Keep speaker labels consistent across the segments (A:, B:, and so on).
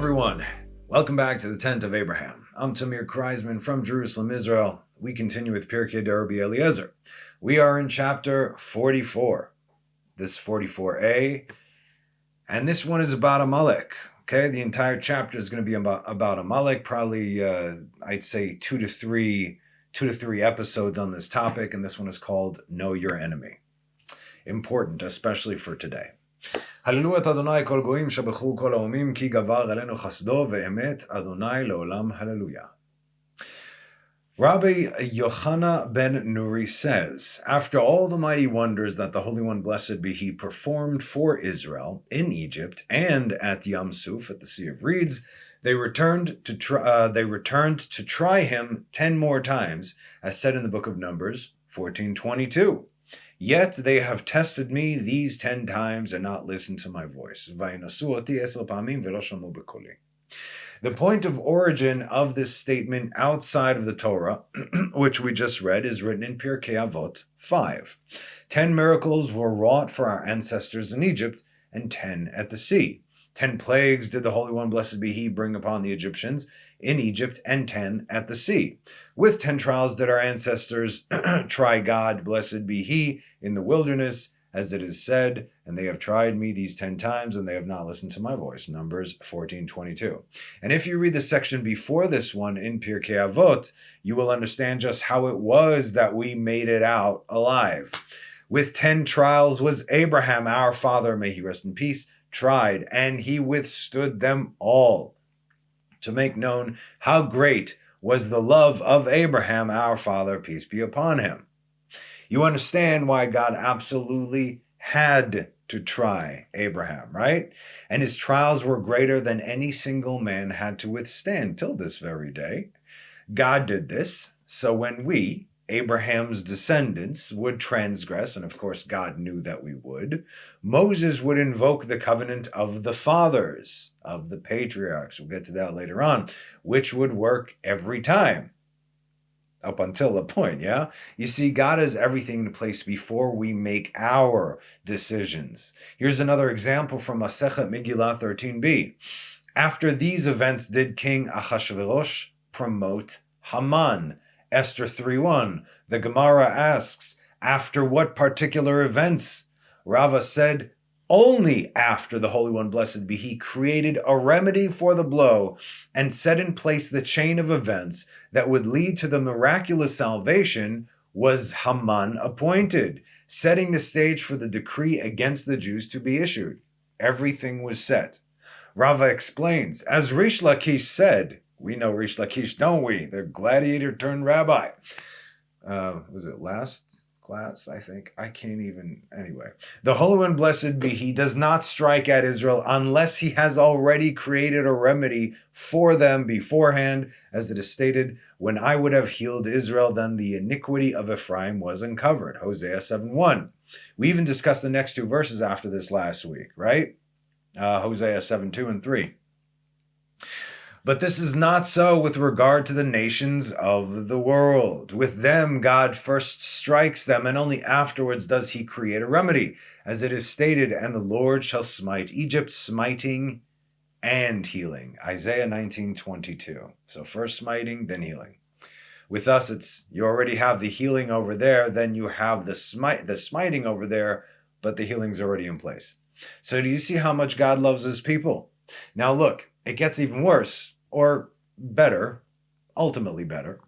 A: everyone. Welcome back to the Tent of Abraham. I'm Tamir Kreisman from Jerusalem, Israel. We continue with Pirkei Rabbi Eliezer. We are in chapter 44. This is 44a, and this one is about Amalek. Okay, the entire chapter is going to be about Amalek. Probably, I'd say two to three episodes on this topic, and this one is called Know Your Enemy. Important, especially for today. הללו את אדוני כל גויים שבחו כל האומים כי גבר עלינו חסדו ואמת אדוני לעולם hallelujah. Rabbi Yochanan ben Nuri says, after all the mighty wonders that the Holy One, blessed be He, performed for Israel in Egypt and at Yam Suf, at the Sea of Reeds, they returned to try Him 10 more times, as said in the book of Numbers 14:22. Yet they have tested me these 10 times and not listened to my voice. The point of origin of this statement outside of the Torah, which we just read, is written in Pirkei Avot 5. 10 miracles were wrought for our ancestors in Egypt, and 10 at the sea. 10 plagues did the Holy One, blessed be He, bring upon the Egyptians in Egypt, and 10 at the sea. With 10 trials did our ancestors try God, blessed be He, in the wilderness, as it is said, and they have tried me these 10 times, and they have not listened to my voice. Numbers 14:22. And if you read the section before this one in Pirkei Avot, you will understand just how it was that we made it out alive. With 10 trials was Abraham, our father, may he rest in peace, tried, and he withstood them all, to make known how great was the love of Abraham, our father, peace be upon him. You understand why God absolutely had to try Abraham, right? And his trials were greater than any single man had to withstand till this very day. God did this, so when we, Abraham's descendants, would transgress, and of course God knew that we would, Moses would invoke the covenant of the fathers, of the patriarchs, we'll get to that later on, which would work every time, up until the point, yeah? You see, God has everything in place before we make our decisions. Here's another example from Masechet Megillah 13b. After these events did King Achashverosh promote Haman. Esther 3:1. The Gemara asks, after what particular events? Rava said, only after the Holy One, blessed be He, created a remedy for the blow and set in place the chain of events that would lead to the miraculous salvation was Haman appointed, setting the stage for the decree against the Jews to be issued. Everything was set. Rava explains, as Rish Lakish said, we know Rish Lakish, don't we? The gladiator turned rabbi. Was it last class, I think? I can't even... Anyway. The Holy One, blessed be He, does not strike at Israel unless He has already created a remedy for them beforehand, as it is stated, when I would have healed Israel, then the iniquity of Ephraim was uncovered. Hosea 7:1. We even discussed the next two verses after this last week, right? Hosea 7:2 and 3. But this is not so with regard to the nations of the world. With them, God first strikes them, and only afterwards does He create a remedy. As it is stated, and the Lord shall smite Egypt, smiting and healing. Isaiah 19:22. So first smiting, then healing. With us, it's you already have the healing over there, then you have the smiting over there, but the healing's already in place. So do you see how much God loves His people? Now look, it gets even worse, or better, ultimately better.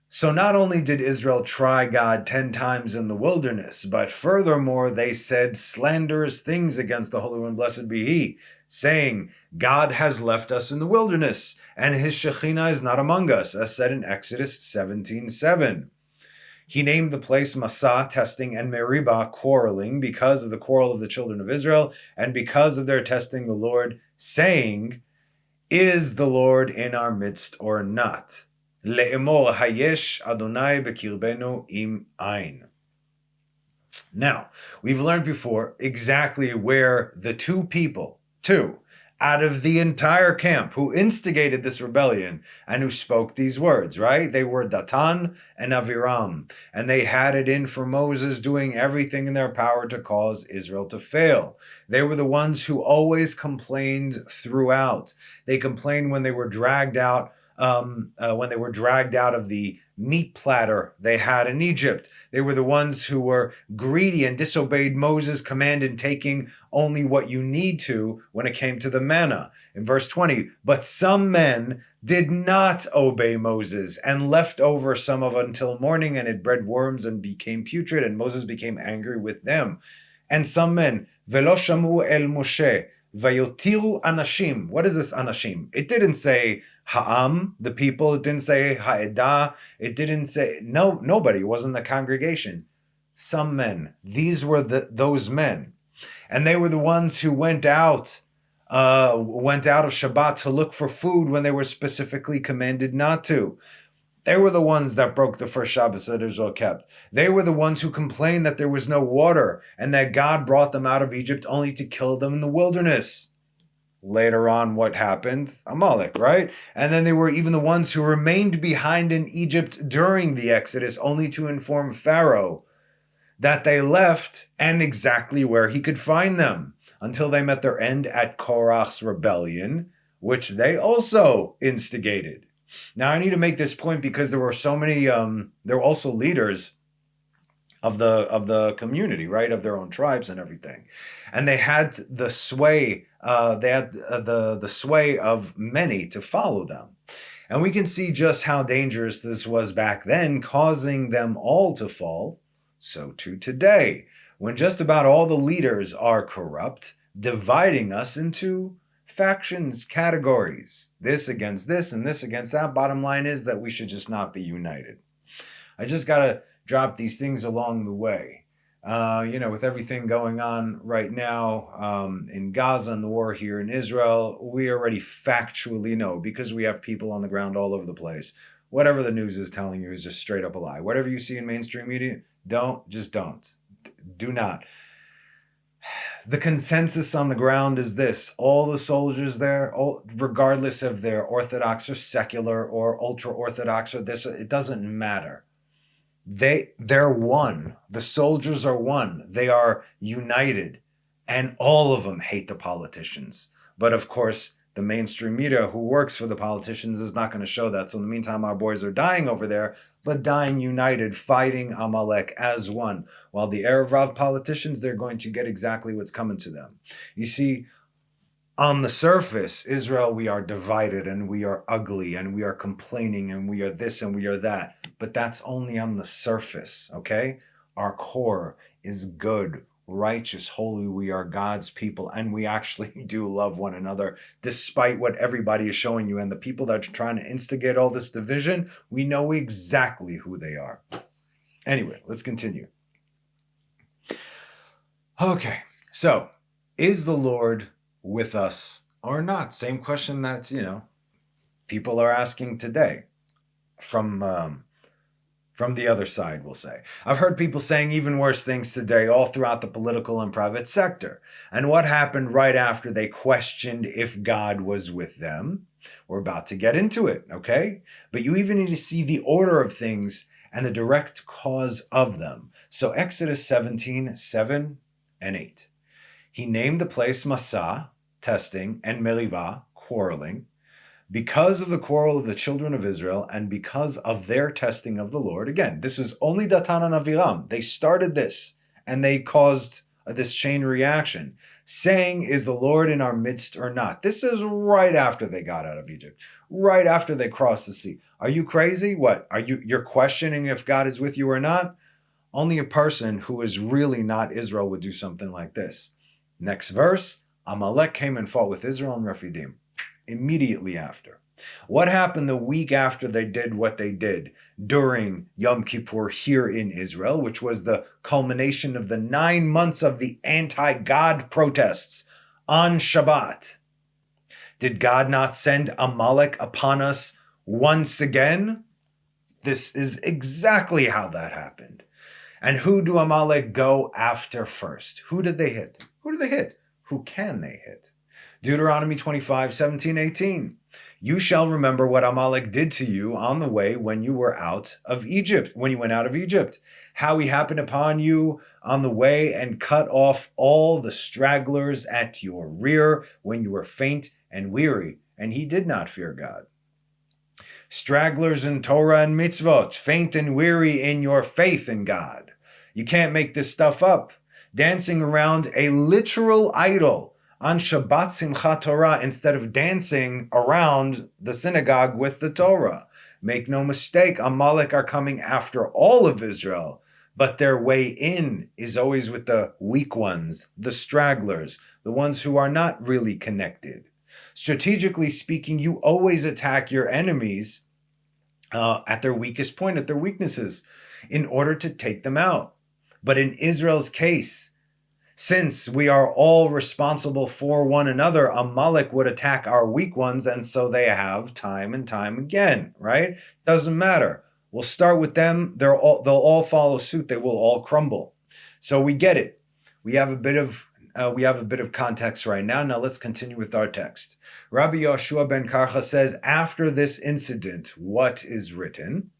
A: So not only did Israel try God 10 times in the wilderness, but furthermore they said slanderous things against the Holy One, blessed be He, saying, God has left us in the wilderness, and His Shekhinah is not among us, as said in Exodus 17:7. He named the place Massah, testing, and Meribah, quarreling, because of the quarrel of the children of Israel, and because of their testing the Lord, saying, is the Lord in our midst or not? Le'emor hayesh Adonai bekirbenu im ein. Now, we've learned before exactly where the two, out of the entire camp who instigated this rebellion and who spoke these words, right? They were Datan and Aviram, and they had it in for Moses, doing everything in their power to cause Israel to fail. They were the ones who always complained throughout. They complained when they were dragged out of the meat platter they had in Egypt. They were the ones who were greedy and disobeyed Moses' command in taking only what you need to when it came to the manna. In verse 20, but some men did not obey Moses and left over some of it until morning, and it bred worms and became putrid, and Moses became angry with them. And some men, velo shamu el Moshe, vayotiru anashim. What is this anashim? It didn't say ha'am, the people. It didn't say ha'edah. It didn't say nobody. It wasn't the congregation. Some men. These were those men, and they were the ones who went out of Shabbat to look for food when they were specifically commanded not to. They were the ones that broke the first Shabbos that Israel kept. They were the ones who complained that there was no water and that God brought them out of Egypt only to kill them in the wilderness. Later on, what happened? Amalek, right? And then they were even the ones who remained behind in Egypt during the Exodus only to inform Pharaoh that they left and exactly where he could find them until they met their end at Korach's rebellion, which they also instigated. Now, I need to make this point because there were so many, there were also leaders of the community, right, of their own tribes and everything. And they had the sway, the sway of many to follow them. And we can see just how dangerous this was back then, causing them all to fall. So too today, when just about all the leaders are corrupt, dividing us into factions, categories, this against this and this against that. Bottom line is that we should just not be united. I just got to drop these things along the way. With everything going on right now in Gaza and the war here in Israel, we already factually know, because we have people on the ground all over the place. Whatever the news is telling you is just straight up a lie. Whatever you see in mainstream media, don't. Do not. The consensus on the ground is this: all the soldiers there, regardless of they're Orthodox or secular or ultra-Orthodox or this, it doesn't matter. They're one. The soldiers are one. They are united. And all of them hate the politicians. But of course, the mainstream media who works for the politicians is not going to show that. So in the meantime, our boys are dying over there, but dying united, fighting Amalek as one. While the Erev Rav politicians, they're going to get exactly what's coming to them. You see, on the surface, Israel, we are divided and we are ugly and we are complaining and we are this and we are that. But that's only on the surface, okay? Our core is good, righteous, holy. We are God's people, and we actually do love one another, despite what everybody is showing you. And the people that are trying to instigate all this division, we know exactly who they are. Anyway, let's continue. Okay, so is the Lord with us or not? Same question that, people are asking today from the other side, we'll say. I've heard people saying even worse things today all throughout the political and private sector. And what happened right after they questioned if God was with them? We're about to get into it, okay? But you even need to see the order of things and the direct cause of them. So Exodus 17, 7 and 8. He named the place Massah, testing, and Meribah, quarreling, because of the quarrel of the children of Israel and because of their testing of the Lord. Again, this was only Datan and Aviram. They started this, and they caused this chain reaction, saying, is the Lord in our midst or not? This is right after they got out of Egypt, right after they crossed the sea. Are you crazy? What? You're questioning if God is with you or not? Only a person who is really not Israel would do something like this. Next verse, Amalek came and fought with Israel and Rephidim. Immediately after. What happened the week after they did what they did during Yom Kippur here in Israel, which was the culmination of the 9 months of the anti-God protests on Shabbat? Did God not send Amalek upon us once again? This is exactly how that happened. And who do Amalek go after first? Who did they hit? Who do they hit? Who can they hit? Deuteronomy 25, 17, 18. You shall remember what Amalek did to you on the way when you were out of Egypt, when you went out of Egypt, how he happened upon you on the way and cut off all the stragglers at your rear when you were faint and weary, and he did not fear God. Stragglers in Torah and mitzvot, faint and weary in your faith in God. You can't make this stuff up. Dancing around a literal idol on Shabbat Simchat Torah instead of dancing around the synagogue with the Torah. Make no mistake, Amalek are coming after all of Israel, but their way in is always with the weak ones, the stragglers, the ones who are not really connected. Strategically speaking, you always attack your enemies at their weakest point, at their weaknesses, in order to take them out. But in Israel's case, since we are all responsible for one another, Amalek would attack our weak ones, and so they have time and time again, right? Doesn't matter. We'll start with them. They'll all follow suit. They will all crumble. So we get it. We have a bit of context right now. Now let's continue with our text. Rabbi Yoshua ben Karcha says, after this incident, what is written?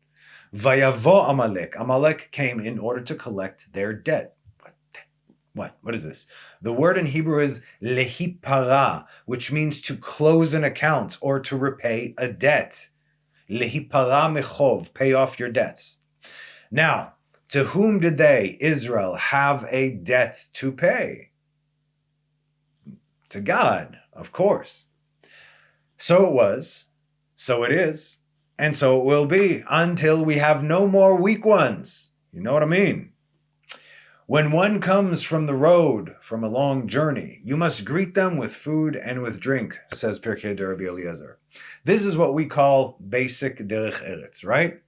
A: Vayavo Amalek. Amalek came in order to collect their debt. What is this? The word in Hebrew is lehipara, which means to close an account or to repay a debt. Lehipara mechov, pay off your debts. Now, to whom did they, Israel, have a debt to pay? To God, of course. So it was, so it is, and so it will be until we have no more weak ones. You know what I mean? When one comes from the road, from a long journey, you must greet them with food and with drink, says Pirkei de Rabbi Eliezer. This is what we call basic derech eretz, right?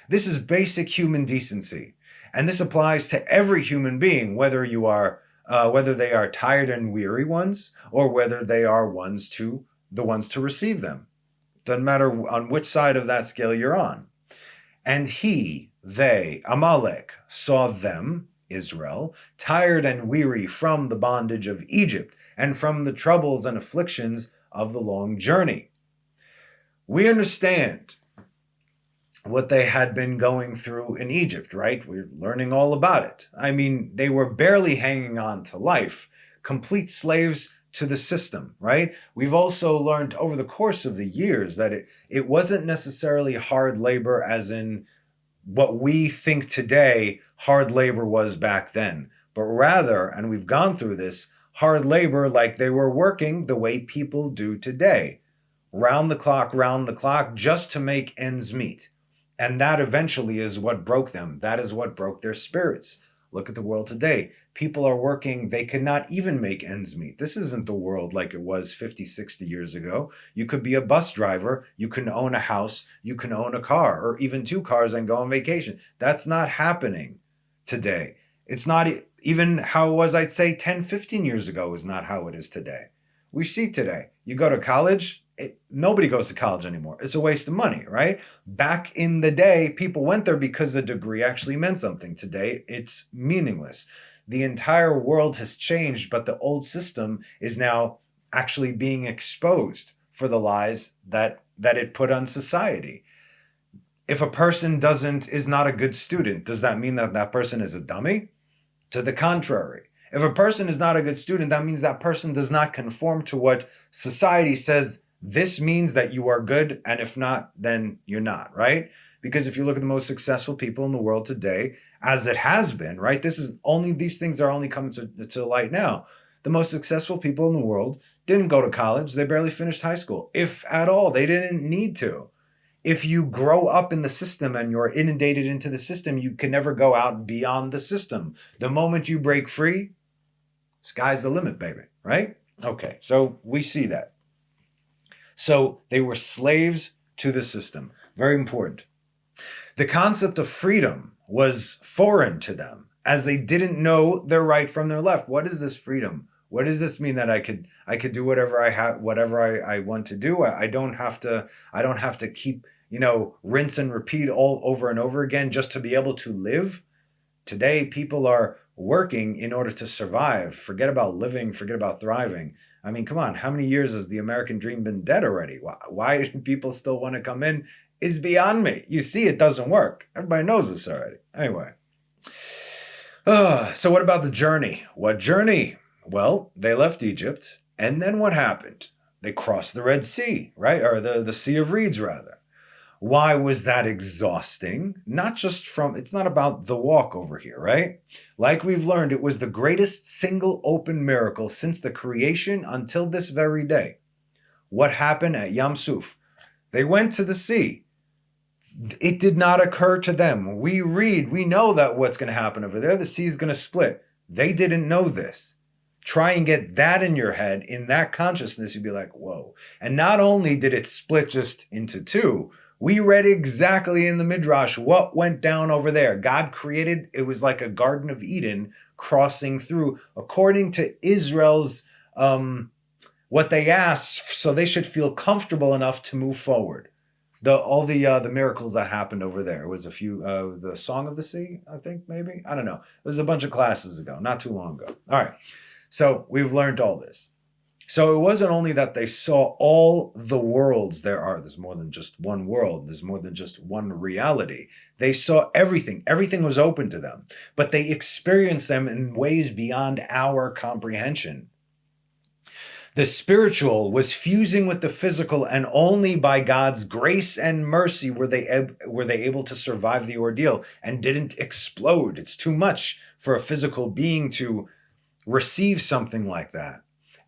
A: This is basic human decency. And this applies to every human being, whether they are tired and weary ones, or whether they are the ones to receive them. Doesn't matter on which side of that scale you're on. And they, Amalek, saw them, Israel, tired and weary from the bondage of Egypt and from the troubles and afflictions of the long journey. We understand what they had been going through in Egypt, right? We're learning all about it. I mean, they were barely hanging on to life, complete slaves to the system, right? We've also learned over the course of the years that it wasn't necessarily hard labor as in what we think today hard labor was back then, but rather, and we've gone through this, hard labor like they were working the way people do today, round the clock, just to make ends meet. And that eventually is what broke them. That is what broke their spirits. Look at the world today. People are working, they cannot even make ends meet. This isn't the world like it was 50, 60 years ago. You could be a bus driver, you can own a house, you can own a car, or even two cars and go on vacation. That's not happening today. It's not even how it was, I'd say, 10, 15 years ago is not how it is today. We see today, you go to college, nobody goes to college anymore. It's a waste of money, right? Back in the day, people went there because the degree actually meant something. Today, it's meaningless. The entire world has changed, but the old system is now actually being exposed for the lies that it put on society. If a person is not a good student, does that mean that that person is a dummy? To the contrary. If a person is not a good student, that means that person does not conform to what society says. This means that you are good, and if not, then you're not, right? Because if you look at the most successful people in the world today, as it has been, right? These things are only coming to light now. The most successful people in the world didn't go to college. They barely finished high school, if at all. They didn't need to. If you grow up in the system and you're inundated into the system, you can never go out beyond the system. The moment you break free, sky's the limit, baby, right? Okay, so we see that. So they were slaves to the system. Very important. The concept of freedom was foreign to them, as they didn't know their right from their left. What is this freedom? What does this mean that I could do whatever I want to do? I don't have to keep, rinse and repeat all over and over again just to be able to live. Today, people are working in order to survive. Forget about living, forget about thriving. I mean, come on, how many years has the American dream been dead already? Why do people still want to come in is beyond me. You see, it doesn't work. Everybody knows this already. Anyway. So what about the journey? What journey? Well, they left Egypt, and then what happened? They crossed the Red Sea, right? Or the Sea of Reeds, rather. Why was that exhausting? It's not about the walk over here, right? Like we've learned, it was the greatest single open miracle since the creation until this very day. What happened at Yam Suf? They went to the sea. It did not occur to them. We know that what's going to happen over there. The sea is going to split. They didn't know this. Try and get that in your head, in that consciousness, you'd be like, whoa. And not only did it split just into two, we read exactly in the Midrash what went down over there. God created, it was like a Garden of Eden crossing through, according to Israel's, what they asked, so they should feel comfortable enough to move forward. All the miracles that happened over there. It was a few, the Song of the Sea, I think, maybe? I don't know. It was a bunch of classes ago, not too long ago. All right. So we've learned all this. So it wasn't only that they saw all the worlds there are. There's more than just one world. There's more than just one reality. They saw everything. Everything was open to them. But they experienced them in ways beyond our comprehension. The spiritual was fusing with the physical, and only by God's grace and mercy were they able to survive the ordeal and didn't explode. It's too much for a physical being to receive something like that.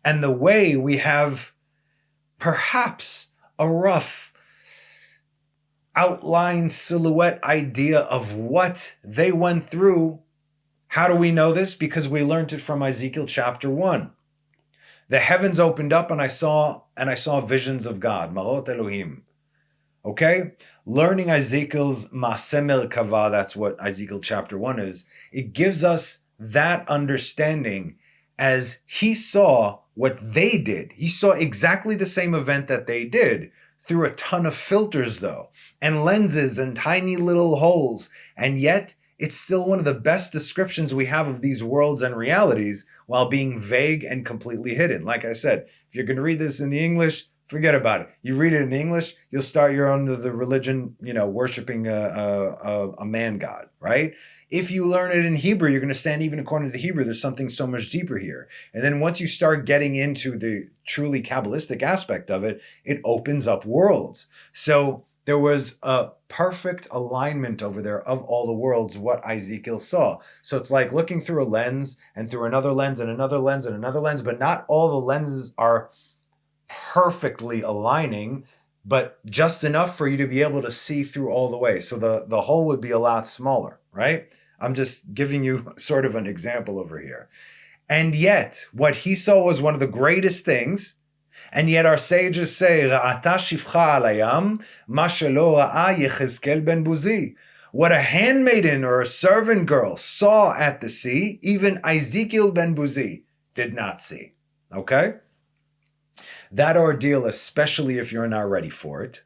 A: And the way we have perhaps a rough outline silhouette idea of what they went through. How do we know this? Because we learned it from Ezekiel chapter 1. The heavens opened up and I saw visions of God. Marot Elohim. Okay? Learning Ezekiel's Maaseh Merkava, that's what Ezekiel chapter 1 is. It gives us that understanding as he saw what they did. He saw exactly the same event that they did through a ton of filters, though, and lenses and tiny little holes. And yet, it's still one of the best descriptions we have of these worlds and realities while being vague and completely hidden. Like I said, if you're going to read this in the English, forget about it. You read it in English, you'll start your own the religion, worshiping a man god, right? If you learn it in Hebrew, you're going to stand even according to the Hebrew. There's something so much deeper here. And then once you start getting into the truly Kabbalistic aspect of it, it opens up worlds. So there was a perfect alignment over there of all the worlds, what Ezekiel saw. So it's like looking through a lens and through another lens and another lens and another lens, but not all the lenses are perfectly aligning, but just enough for you to be able to see through all the way. So the hole would be a lot smaller, right? I'm just giving you sort of an example over here. And yet, what he saw was one of the greatest things. And yet our sages say, Ra'ata shifcha alayam, ma shelo ra'a Yechezkel ben Buzi. What a handmaiden or a servant girl saw at the sea, even Ezekiel ben Buzi did not see. Okay? That ordeal, especially if you're not ready for it,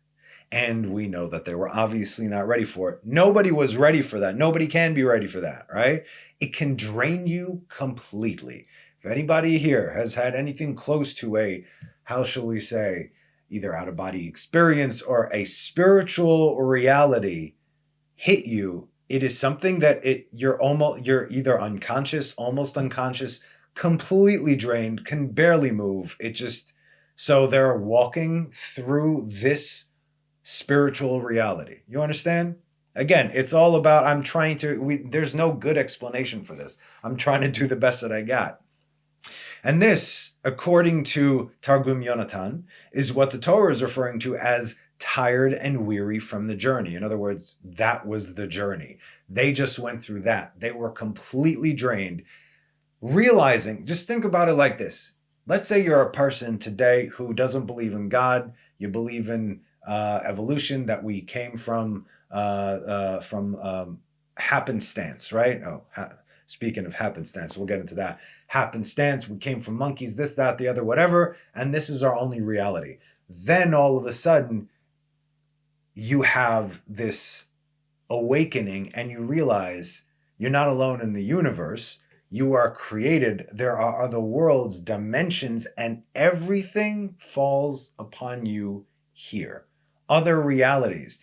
A: and we know that they were obviously not ready for it. Nobody was ready for that. Nobody can be ready for that, right? It can drain you completely. If anybody here has had anything close to a, how shall we say, either out-of-body experience or a spiritual reality hit you, it is something that you're either unconscious, almost unconscious, completely drained, can barely move. So they're walking through this spiritual reality. You understand? Again, it's all about, there's no good explanation for this. I'm trying to do the best that I got. And this, according to Targum Yonatan, is what the Torah is referring to as tired and weary from the journey. In other words, that was the journey. They just went through that. They were completely drained. Realizing, just think about it like this. Let's say you're a person today who doesn't believe in God. You believe in evolution, that we came from happenstance, right? Speaking of happenstance, we'll get into that. Happenstance, we came from monkeys, this, that, the other, whatever, and this is our only reality. Then all of a sudden, you have this awakening and you realize You're not alone in the universe. You are created. There are other worlds, dimensions, and everything falls upon you here. Other realities.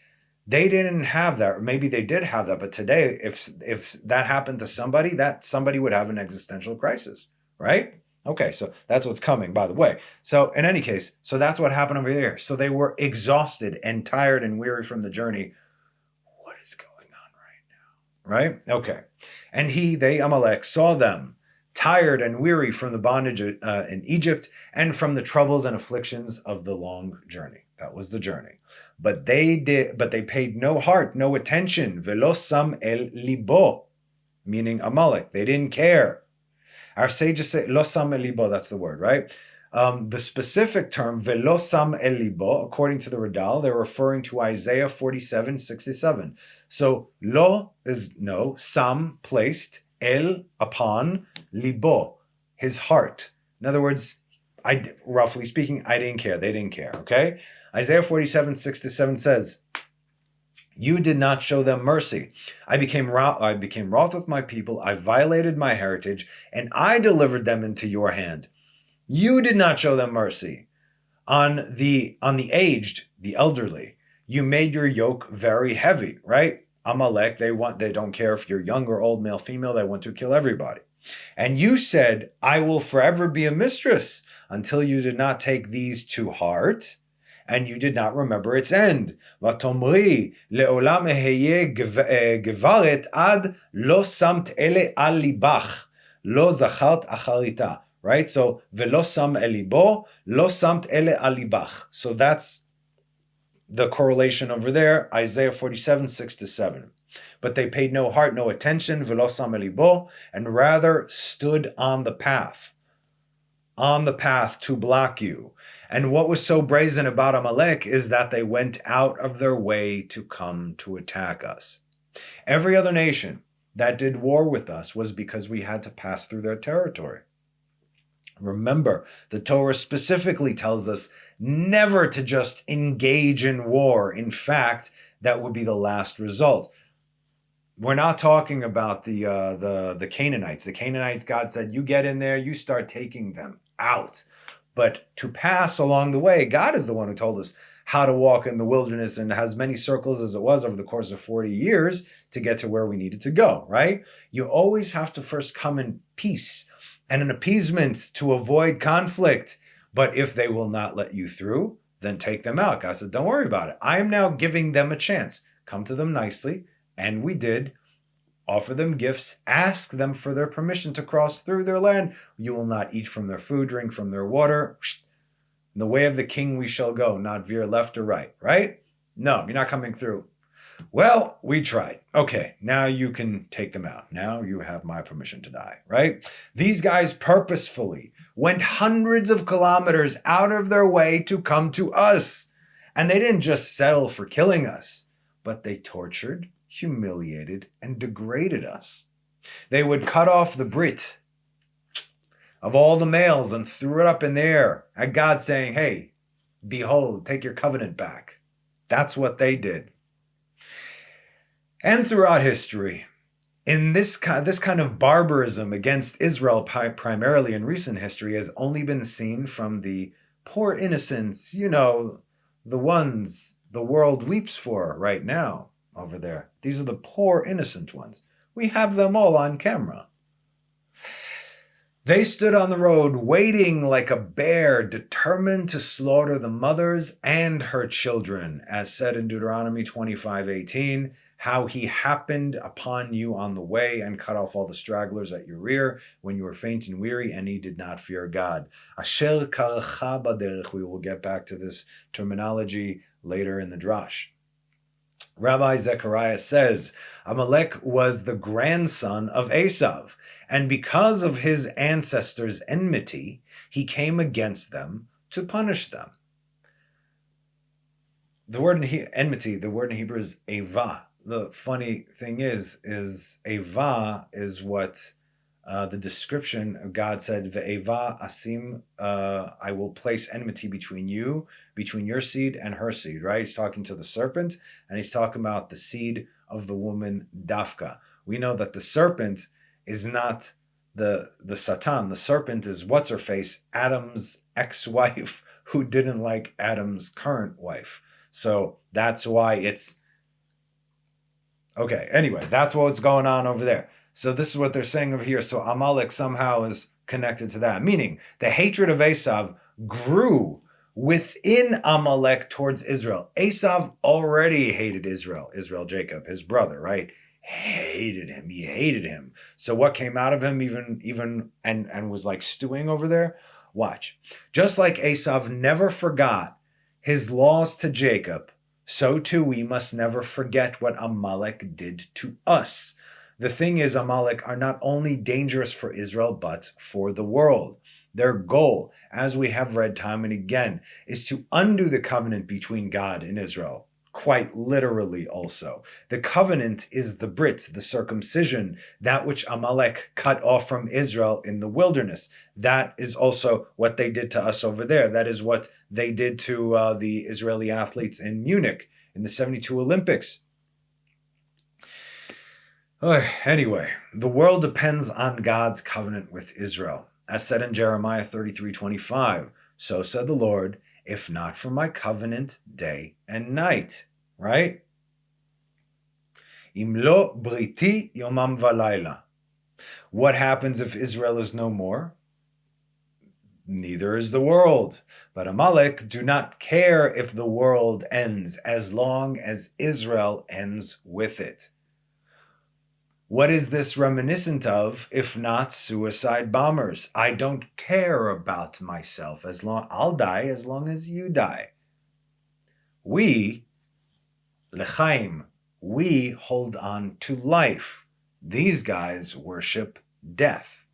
A: They didn't have that, or maybe they did have that, but today, if that happened to somebody, that somebody would have an existential crisis, right? Okay, so that's what's coming, by the way. So in any case, so that's what happened over here. So they were exhausted and tired and weary from the journey. What is going on right now? Right? Okay. And they, Amalek, saw them tired and weary from the bondage in Egypt and from the troubles and afflictions of the long journey. That was the journey. But they paid no heart, no attention. Velo sam el libo, meaning Amalek. They didn't care. Our sages say lo sam el libo, that's the word, right? The specific term, velo sam el libo, according to the Radal, they're referring to Isaiah 47:67. So lo is no, sam, placed, el, upon, libo, his heart. In other words, roughly speaking, I didn't care. They didn't care, okay? Isaiah 47:6-7 says, you did not show them mercy. I became wroth with my people. I violated my heritage, and I delivered them into your hand. You did not show them mercy. On the aged, the elderly, you made your yoke very heavy, right? Amalek, they don't care if you're young or old, male, female, they want to kill everybody. And you said, I will forever be a mistress, until you did not take these to heart, and you did not remember its end. Vatomri leolam eheye gevaret ad lo samt ele al libach, lo zachart acharita. Right? So, velo sam elibo, lo samt ele al libach. So that's the correlation over there, Isaiah 47:6-7. But they paid no heart, no attention, velo sam elibo, and rather stood on the path to block you. And what was so brazen about Amalek is that they went out of their way to come to attack us. Every other nation that did war with us was because we had to pass through their territory. Remember, the Torah specifically tells us never to just engage in war. In fact, that would be the last result. We're not talking about the Canaanites. The Canaanites, God said, you get in there, you start taking them out. But to pass along the way, God is the one who told us how to walk in the wilderness and has many circles as it was over the course of 40 years to get to where we needed to go, right? You always have to first come in peace and an appeasement to avoid conflict. But if they will not let you through, then take them out. God said, don't worry about it. I am now giving them a chance. Come to them nicely. And we did. Offer them gifts, ask them for their permission to cross through their land. You will not eat from their food, drink from their water. In the way of the king we shall go, not veer left or right, right? No, you're not coming through. Well, we tried. Okay, now you can take them out. Now you have my permission to die, right? These guys purposefully went hundreds of kilometers out of their way to come to us. And they didn't just settle for killing us, but they tortured, humiliated, and degraded us. They would cut off the Brit of all the males and threw it up in the air at God saying, hey, behold, take your covenant back. That's what they did. And throughout history, in this kind of barbarism against Israel, primarily in recent history, has only been seen from the poor innocents, the ones the world weeps for right now. Over there. These are the poor, innocent ones. We have them all on camera. They stood on the road waiting like a bear, determined to slaughter the mothers and her children, as said in Deuteronomy 25:18, how he happened upon you on the way and cut off all the stragglers at your rear when you were faint and weary, and he did not fear God. Asher karacha baderech. We will get back to this terminology later in the drash. Rabbi Zechariah says, Amalek was the grandson of Esau, and because of his ancestors' enmity, he came against them to punish them. The word enmity, the word in Hebrew is eva. The funny thing is eva is what the description of God said, Ve'eva asim, I will place enmity between your seed and her seed, right? He's talking to the serpent, and he's talking about the seed of the woman Dafka. we know that the serpent is not the Satan. The serpent is what's-her-face, Adam's ex-wife, who didn't like Adam's current wife. So that's why it's... Okay, anyway, that's what's going on over there. So this is what they're saying over here. So Amalek somehow is connected to that. Meaning, the hatred of Esau grew within Amalek towards Israel. Esau already hated Israel, Jacob, his brother, right? Hated him. He hated him. So what came out of him even and was like stewing over there? Watch. Just like Esau never forgot his laws to Jacob, so too we must never forget what Amalek did to us. The thing is, Amalek are not only dangerous for Israel, but for the world. Their goal, as we have read time and again, is to undo the covenant between God and Israel. Quite literally also. The covenant is the Brit, the circumcision, that which Amalek cut off from Israel in the wilderness. That is also what they did to us over there. That is what they did to the Israeli athletes in Munich in the 72 Olympics. Anyway, the world depends on God's covenant with Israel. As said in Jeremiah 33:25, so said the Lord, if not for my covenant day and night, right? Im lo briti yomam valayla. What happens if Israel is no more? Neither is the world. But Amalek do not care if the world ends as long as Israel ends with it. What is this reminiscent of, if not suicide bombers? I don't care about myself I'll die as long as you die. We, lechaim, we hold on to life. These guys worship death.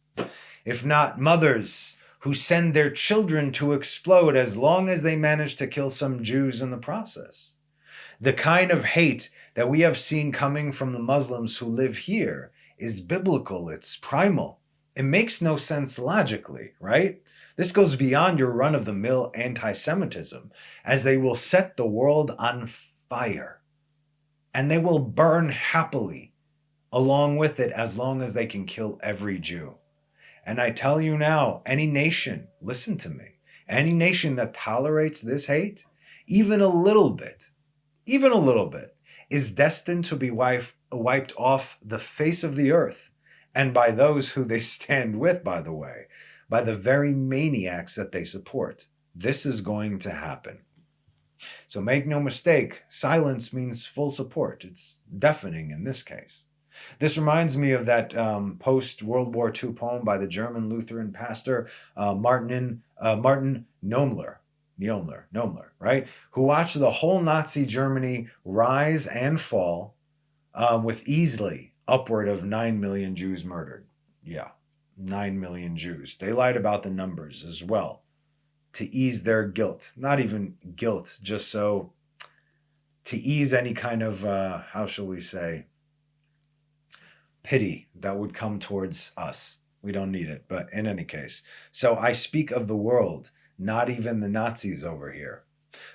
A: If not mothers who send their children to explode as long as they manage to kill some Jews in the process. The kind of hate that we have seen coming from the Muslims who live here is biblical, it's primal. It makes no sense logically, right? This goes beyond your run-of-the-mill anti-Semitism, as they will set the world on fire. And they will burn happily along with it as long as they can kill every Jew. And I tell you now, any nation, listen to me, any nation that tolerates this hate, even a little bit, is destined to be wiped off the face of the earth, and by those who they stand with, by the way, by the very maniacs that they support. This is going to happen. So make no mistake, silence means full support. It's deafening in this case. This reminds me of that post-World War II poem by the German Lutheran pastor Martin Niemöller, right? Who watched the whole Nazi Germany rise and fall with easily upward of 9 million Jews murdered. Yeah, 9 million Jews. They lied about the numbers as well to ease their guilt. Not even guilt, just so to ease any kind of, how shall we say, pity that would come towards us. We don't need it, but in any case. So I speak of the world, not even the Nazis over here.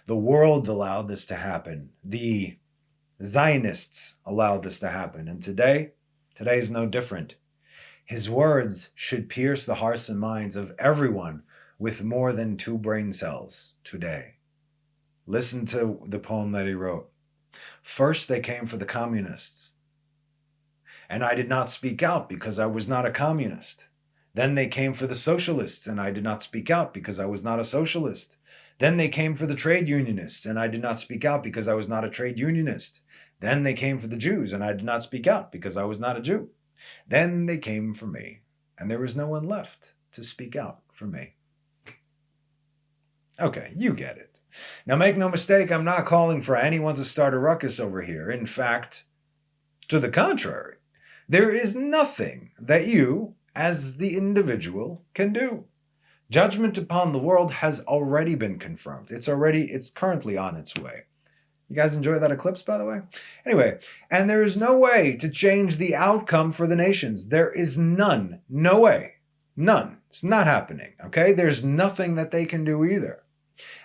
A: The world allowed this to happen. The Zionists allowed this to happen. And today is no different. His words should pierce the hearts and minds of everyone with more than 2 brain cells today. Listen to the poem that he wrote. First, they came for the communists. And I did not speak out because I was not a communist. Then they came for the socialists, and I did not speak out because I was not a socialist. Then they came for the trade unionists, and I did not speak out because I was not a trade unionist. Then they came for the Jews, and I did not speak out because I was not a Jew. Then they came for me, and there was no one left to speak out for me. Okay, you get it. Now make no mistake, I'm not calling for anyone to start a ruckus over here. In fact, to the contrary. There is nothing that you, as the individual, can do. Judgment upon the world has already been confirmed. It's currently on its way. You guys enjoy that eclipse, by the way? Anyway, and there is no way to change the outcome for the nations. There is none. No way. None. It's not happening, okay? There's nothing that they can do either.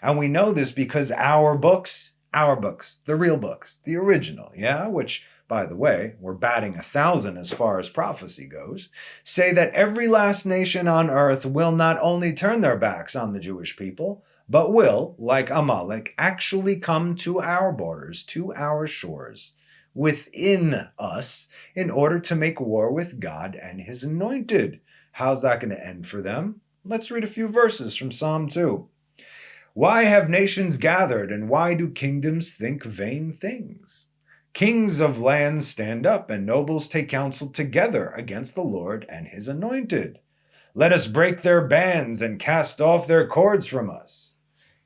A: And we know this because our books, the real books, the original, yeah, which by the way, we're batting 1,000 as far as prophecy goes, say that every last nation on earth will not only turn their backs on the Jewish people, but will, like Amalek, actually come to our borders, to our shores, within us, in order to make war with God and his anointed. How's that going to end for them? Let's read a few verses from Psalm 2. Why have nations gathered, and why do kingdoms think vain things? Kings of lands stand up, and nobles take counsel together against the Lord and his anointed. Let us break their bands and cast off their cords from us.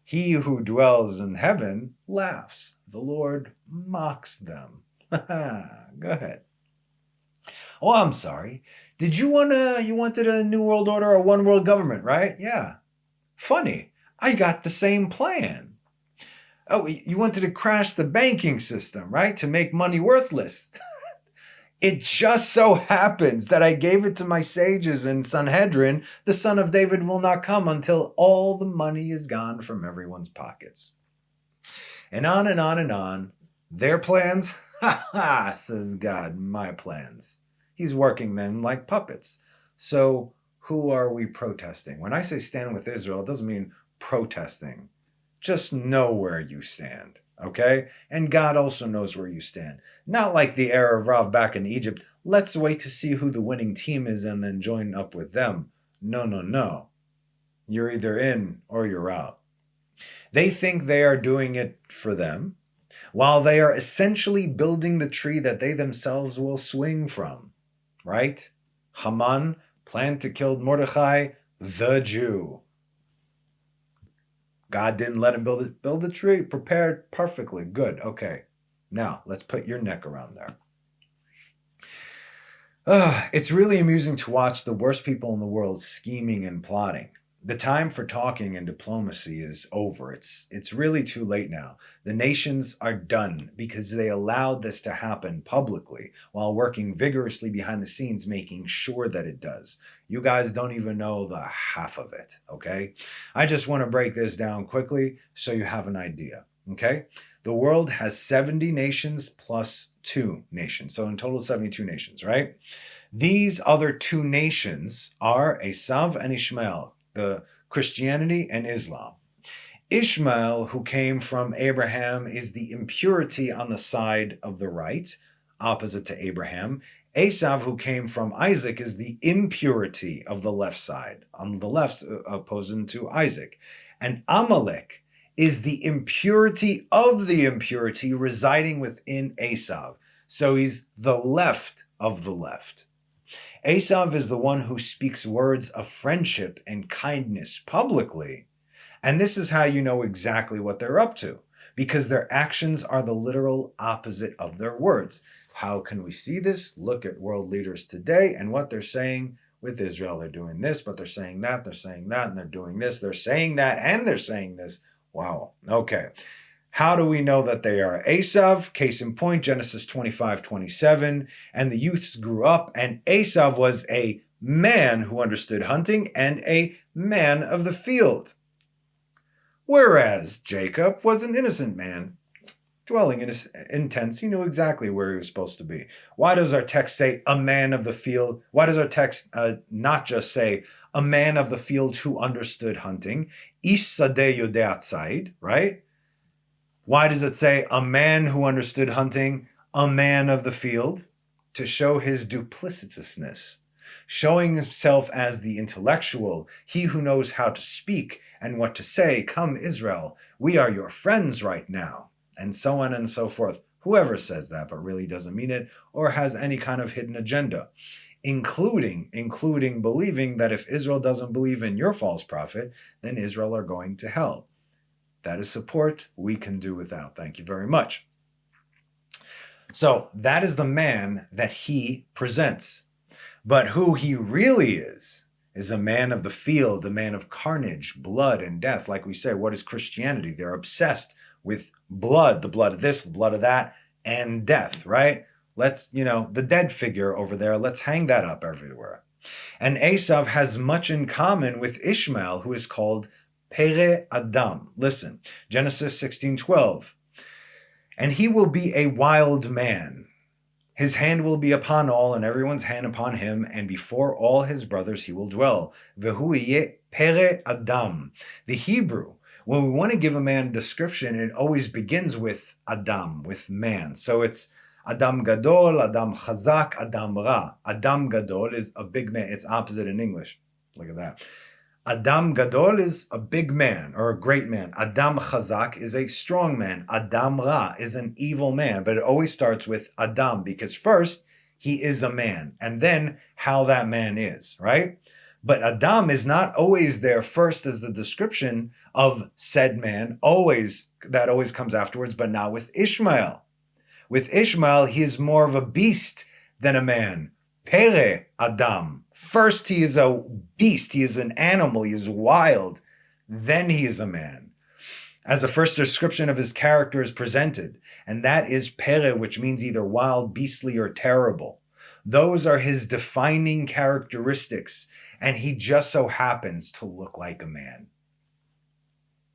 A: He who dwells in heaven laughs. The Lord mocks them. Go ahead. Oh, I'm sorry. You wanted a new world order or one world government, right? Yeah. Funny. I got the same plan. Oh, you wanted to crash the banking system, right? To make money worthless. It just so happens that I gave it to my sages in Sanhedrin. The son of David will not come until all the money is gone from everyone's pockets. And on and on and on. Their plans? Ha ha, says God, my plans. He's working them like puppets. So who are we protesting? When I say stand with Israel, it doesn't mean protesting. Just know where you stand, okay? And God also knows where you stand. Not like the era of Rav back in Egypt. Let's wait to see who the winning team is and then join up with them. No. You're either in or you're out. They think they are doing it for them, while they are essentially building the tree that they themselves will swing from, right? Haman planned to kill Mordechai, the Jew. God didn't let him build the tree. Prepared perfectly. Good. Okay. Now, let's put your neck around there. It's really amusing to watch the worst people in the world scheming and plotting. The time for talking and diplomacy is over. It's really too late now. The nations are done because they allowed this to happen publicly while working vigorously behind the scenes, making sure that it does. You guys don't even know the half of it, okay? I just want to break this down quickly so you have an idea, okay? The world has 70 nations plus 2 nations, so in total 72 nations, right? These other 2 nations are Esau and Ishmael, the Christianity and Islam. Ishmael, who came from Abraham, is the impurity on the side of the right, opposite to Abraham. Esau, who came from Isaac, is the impurity of the left side, on the left, opposing to Isaac. And Amalek is the impurity of the impurity residing within Esau. So he's the left of the left. Esau is the one who speaks words of friendship and kindness publicly. And this is how you know exactly what they're up to, because their actions are the literal opposite of their words. How can we see this? Look at world leaders today and what they're saying with Israel. They're doing this, but they're saying that, and they're doing this. They're saying that, and they're saying this. Wow. Okay. How do we know that they are Esau? Case in point, Genesis 25:27. And the youths grew up, and Esau was a man who understood hunting and a man of the field. Whereas Jacob was an innocent man, dwelling in tents. He knew exactly where he was supposed to be. Why does our text say a man of the field? Why does our text not just say a man of the field who understood hunting? Ish sadeh yodeh tzayid, right? Why does it say a man who understood hunting, a man of the field? To show his duplicitousness, showing himself as the intellectual, he who knows how to speak and what to say. Come, Israel, we are your friends right now, and so on and so forth. Whoever says that but really doesn't mean it or has any kind of hidden agenda, including believing that if Israel doesn't believe in your false prophet, then Israel are going to hell. That is support we can do without. Thank you very much. So that is the man that he presents. But who he really is a man of the field, a man of carnage, blood, and death. Like we say, what is Christianity? They're obsessed with blood, the blood of this, the blood of that, and death, right? Let's, the dead figure over there, let's hang that up everywhere. And Esau has much in common with Ishmael, who is called Pere Adam. Listen, Genesis 16:12. And he will be a wild man, His hand will be upon all, and everyone's hand upon him, and before all his brothers he will dwell. Vehu yeh pere Adam. The Hebrew, when we want to give a man a description, it always begins with Adam, with man. So it's Adam Gadol, Adam Chazak, Adam Ra. Adam Gadol is a big man. It's opposite in English. Look at that. Adam Gadol is a big man or a great man. Adam Chazak is a strong man. Adam Ra is an evil man. But it always starts with Adam because first he is a man and then how that man is, right? But Adam is not always there first as the description of said man. That always comes afterwards, but not with Ishmael. With Ishmael, he is more of a beast than a man. Pere Adam. First he is a beast, he is an animal, he is wild. Then he is a man. As the first description of his character is presented, and that is Pere, which means either wild, beastly, or terrible. Those are his defining characteristics, and he just so happens to look like a man.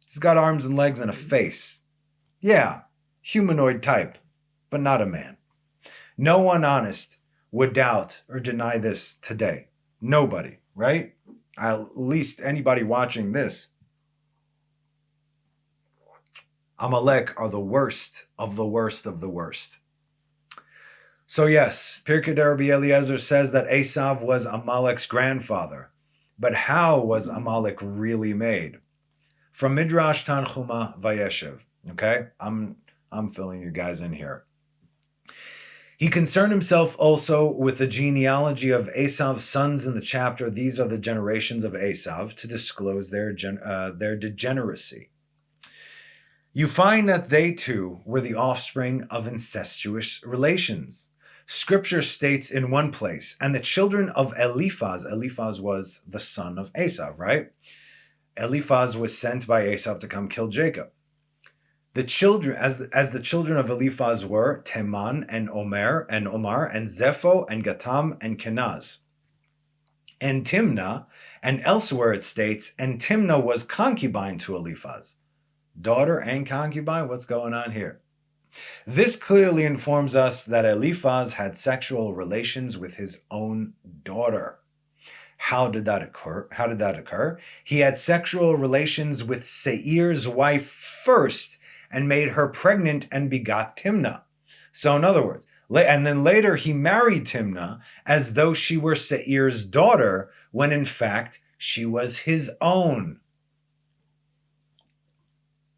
A: He's got arms and legs and a face. Yeah, humanoid type, but not a man. No one honest would doubt or deny this today. Nobody, right? At least anybody watching this. Amalek are the worst of the worst of the worst. So yes, Pirkei Rabbi Eliezer says that Esau was Amalek's grandfather. But how was Amalek really made? From Midrash Tanchuma Vayeshev. Okay? I'm filling you guys in here. He concerned himself also with the genealogy of Esau's sons in the chapter, These are the generations of Esau, to disclose their degeneracy. You find that they too were the offspring of incestuous relations. Scripture states in one place, and the children of Eliphaz was the son of Esau, right? Eliphaz was sent by Esau to come kill Jacob. The children, as the children of Eliphaz were Teman and Omar and Zepho and Gatam and Kenaz. And Timnah, and elsewhere it states, and Timnah was concubine to Eliphaz. Daughter and concubine, what's going on here? This clearly informs us that Eliphaz had sexual relations with his own daughter. How did that occur? He had sexual relations with Seir's wife first, and made her pregnant and begot Timnah. So in other words, and then later he married Timnah as though she were Seir's daughter, when in fact she was his own.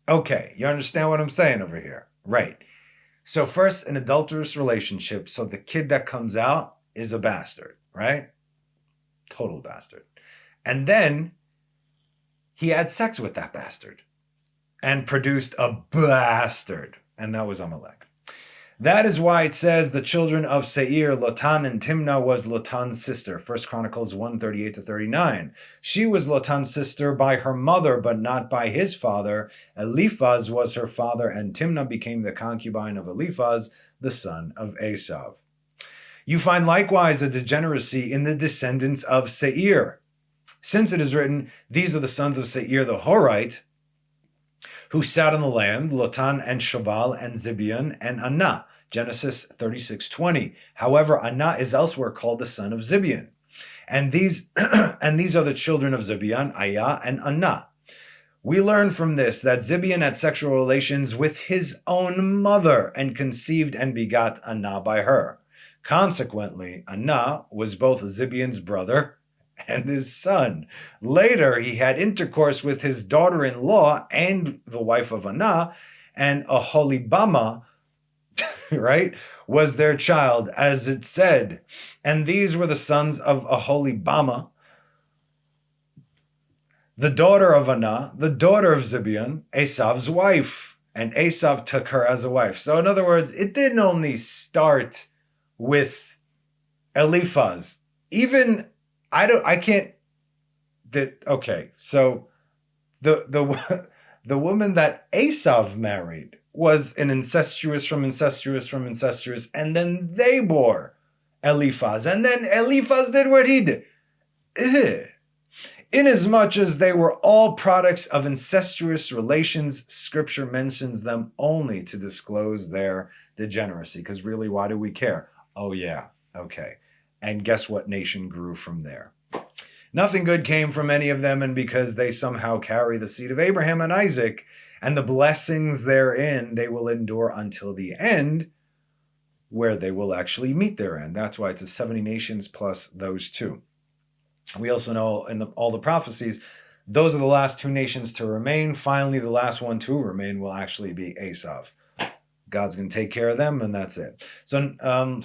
A: Okay, you understand what I'm saying over here? Right. So first, an adulterous relationship, so the kid that comes out is a bastard, right? Total bastard. And then he had sex with that bastard and produced a bastard, and that was Amalek. That is why it says the children of Seir, Lotan, and Timnah was Lotan's sister. 1 Chronicles 1:38-39. She was Lotan's sister by her mother, but not by his father. Eliphaz was her father, and Timnah became the concubine of Eliphaz, the son of Esau. You find likewise a degeneracy in the descendants of Seir. Since it is written, these are the sons of Seir the Horite, who sat on the land, Lotan and Shobal and Zibeon and Anah, Genesis 36:20. However, Anah is elsewhere called the son of Zibeon. And these are the children of Zibeon, Ayah and Anah. We learn from this that Zibeon had sexual relations with his own mother and conceived and begot Anah by her. Consequently, Anah was both Zibeon's brother and his son. Later, he had intercourse with his daughter-in-law and the wife of Anah, and Aholibama, right, was their child, as it said. And these were the sons of Aholibama, the daughter of Anah, the daughter of Zibeon, Esau's wife. And Esau took her as a wife. So in other words, it didn't only start with Eliphaz. So the woman that Esau married was an incestuous, and then they bore Eliphaz, and then Eliphaz did what he did. Inasmuch as they were all products of incestuous relations, Scripture mentions them only to disclose their degeneracy, because really, why do we care? Oh, yeah. Okay. And guess what nation grew from there? Nothing good came from any of them, and because they somehow carry the seed of Abraham and Isaac and the blessings therein, they will endure until the end, where they will actually meet their end. That's why it's a 70 nations plus those two. We also know in all the prophecies, those are the last two nations to remain. Finally, the last one to remain will actually be Esau. God's going to take care of them, and that's it. So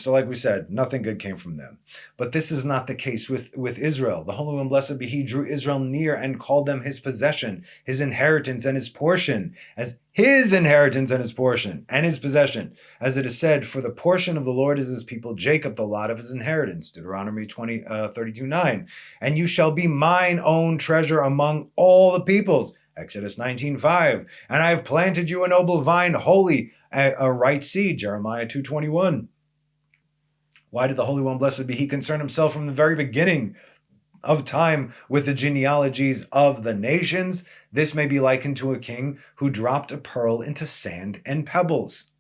A: like we said, nothing good came from them. But this is not the case with Israel. The Holy One, blessed be He, drew Israel near and called them His possession, His inheritance, and His portion, as His inheritance and His portion, and His possession. As it is said, for the portion of the Lord is His people, Jacob, the lot of His inheritance. Deuteronomy 32:9. And you shall be mine own treasure among all the peoples. Exodus 19:5. And I have planted you a noble vine, holy, a right seed, Jeremiah 2:21. Why did the Holy One, blessed be He, concern Himself from the very beginning of time with the genealogies of the nations? This may be likened to a king who dropped a pearl into sand and pebbles.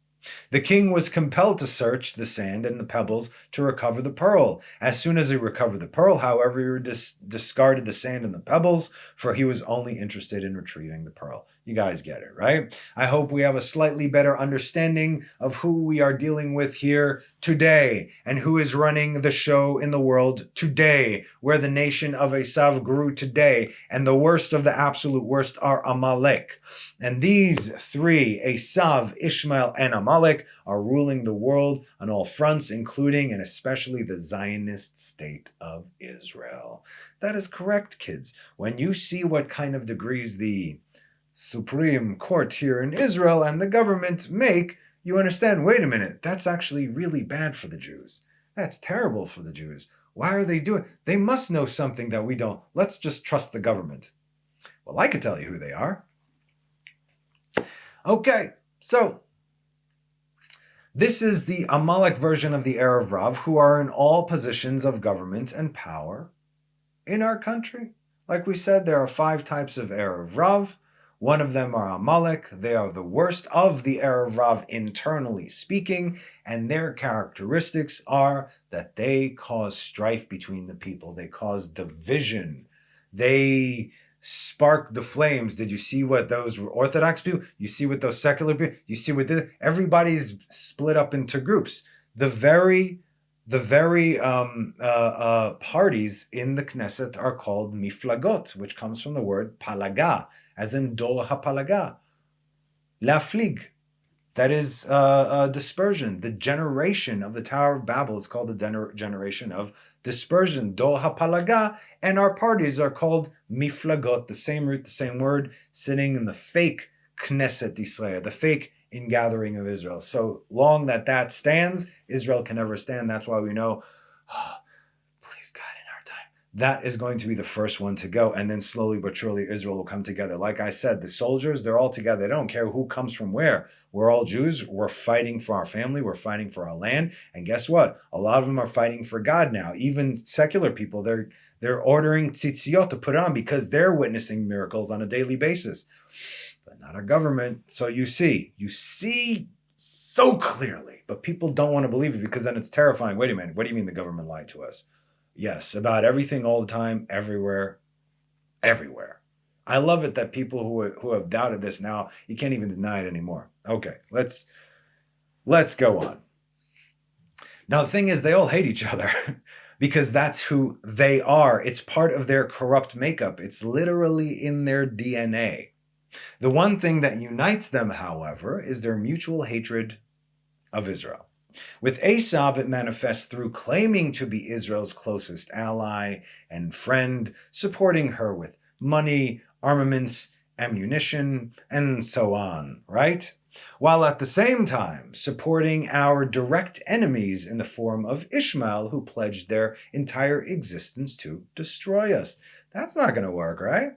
A: The king was compelled to search the sand and the pebbles to recover the pearl. As soon as he recovered the pearl, however, he discarded the sand and the pebbles, for he was only interested in retrieving the pearl. You guys get it, right? I hope we have a slightly better understanding of who we are dealing with here today and who is running the show in the world today, where the nation of Esau grew today, and the worst of the absolute worst are Amalek. And these three, Esau, Ishmael, and Amalek, are ruling the world on all fronts, including and especially the Zionist state of Israel. That is correct, kids. When you see what kind of degrees the Supreme Court here in Israel and the government make, you understand, wait a minute, that's actually really bad for the Jews. That's terrible for the Jews. Why are they doing? They must know something that we don't. Let's just trust the government. Well, I could tell you who they are. Okay, so this is the Amalek version of the Erev Rav, who are in all positions of government and power in our country. Like we said, there are 5 types of Erev Rav. One of them are Amalek. They are the worst of the Erev Rav internally speaking, and their characteristics are that they cause strife between the people. They cause division. They spark the flames. Did you see what those Orthodox people, you see what those secular people, you see what everybody's split up into groups. The very parties in the Knesset are called miflagot, which comes from the word palaga, as in dor hapalaga, laflig. That is dispersion. The generation of the Tower of Babel is called the generation of dispersion, dor hapalaga, and our parties are called miflagot, the same root, the same word, sitting in the fake Knesset Israel, the fake ingathering of Israel. So long that stands, Israel can never stand. That's why we know, please God, in our time, that is going to be the first one to go. And then slowly but surely, Israel will come together. Like I said, the soldiers, they're all together. They don't care who comes from where. We're all Jews. We're fighting for our family. We're fighting for our land. And guess what? A lot of them are fighting for God now. Even secular people, they're ordering tzitziot to put on because they're witnessing miracles on a daily basis. But not our government. So you see so clearly, but people don't want to believe it because then it's terrifying. Wait a minute, what do you mean the government lied to us? Yes, about everything, all the time, everywhere. I love it that people who have doubted this now, you can't even deny it anymore. Okay, let's go on. Now the thing is, they all hate each other because that's who they are. It's part of their corrupt makeup. It's literally in their DNA. The one thing that unites them, however, is their mutual hatred of Israel. With Esau, it manifests through claiming to be Israel's closest ally and friend, supporting her with money, armaments, ammunition, and so on, right? While at the same time supporting our direct enemies in the form of Ishmael, who pledged their entire existence to destroy us. That's not going to work, right?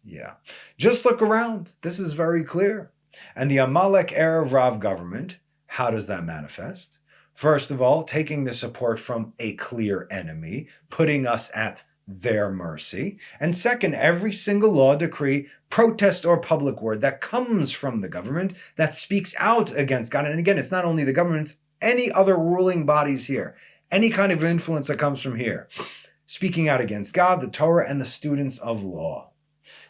A: Yeah. Just look around. This is very clear. And the Amalek Erev Rav government, how does that manifest? First of all, taking the support from a clear enemy, putting us at their mercy. And second, every single law, decree, protest, or public word that comes from the government that speaks out against God. And again, it's not only the government, it's any other ruling bodies here, any kind of influence that comes from here, speaking out against God, the Torah, and the students of law.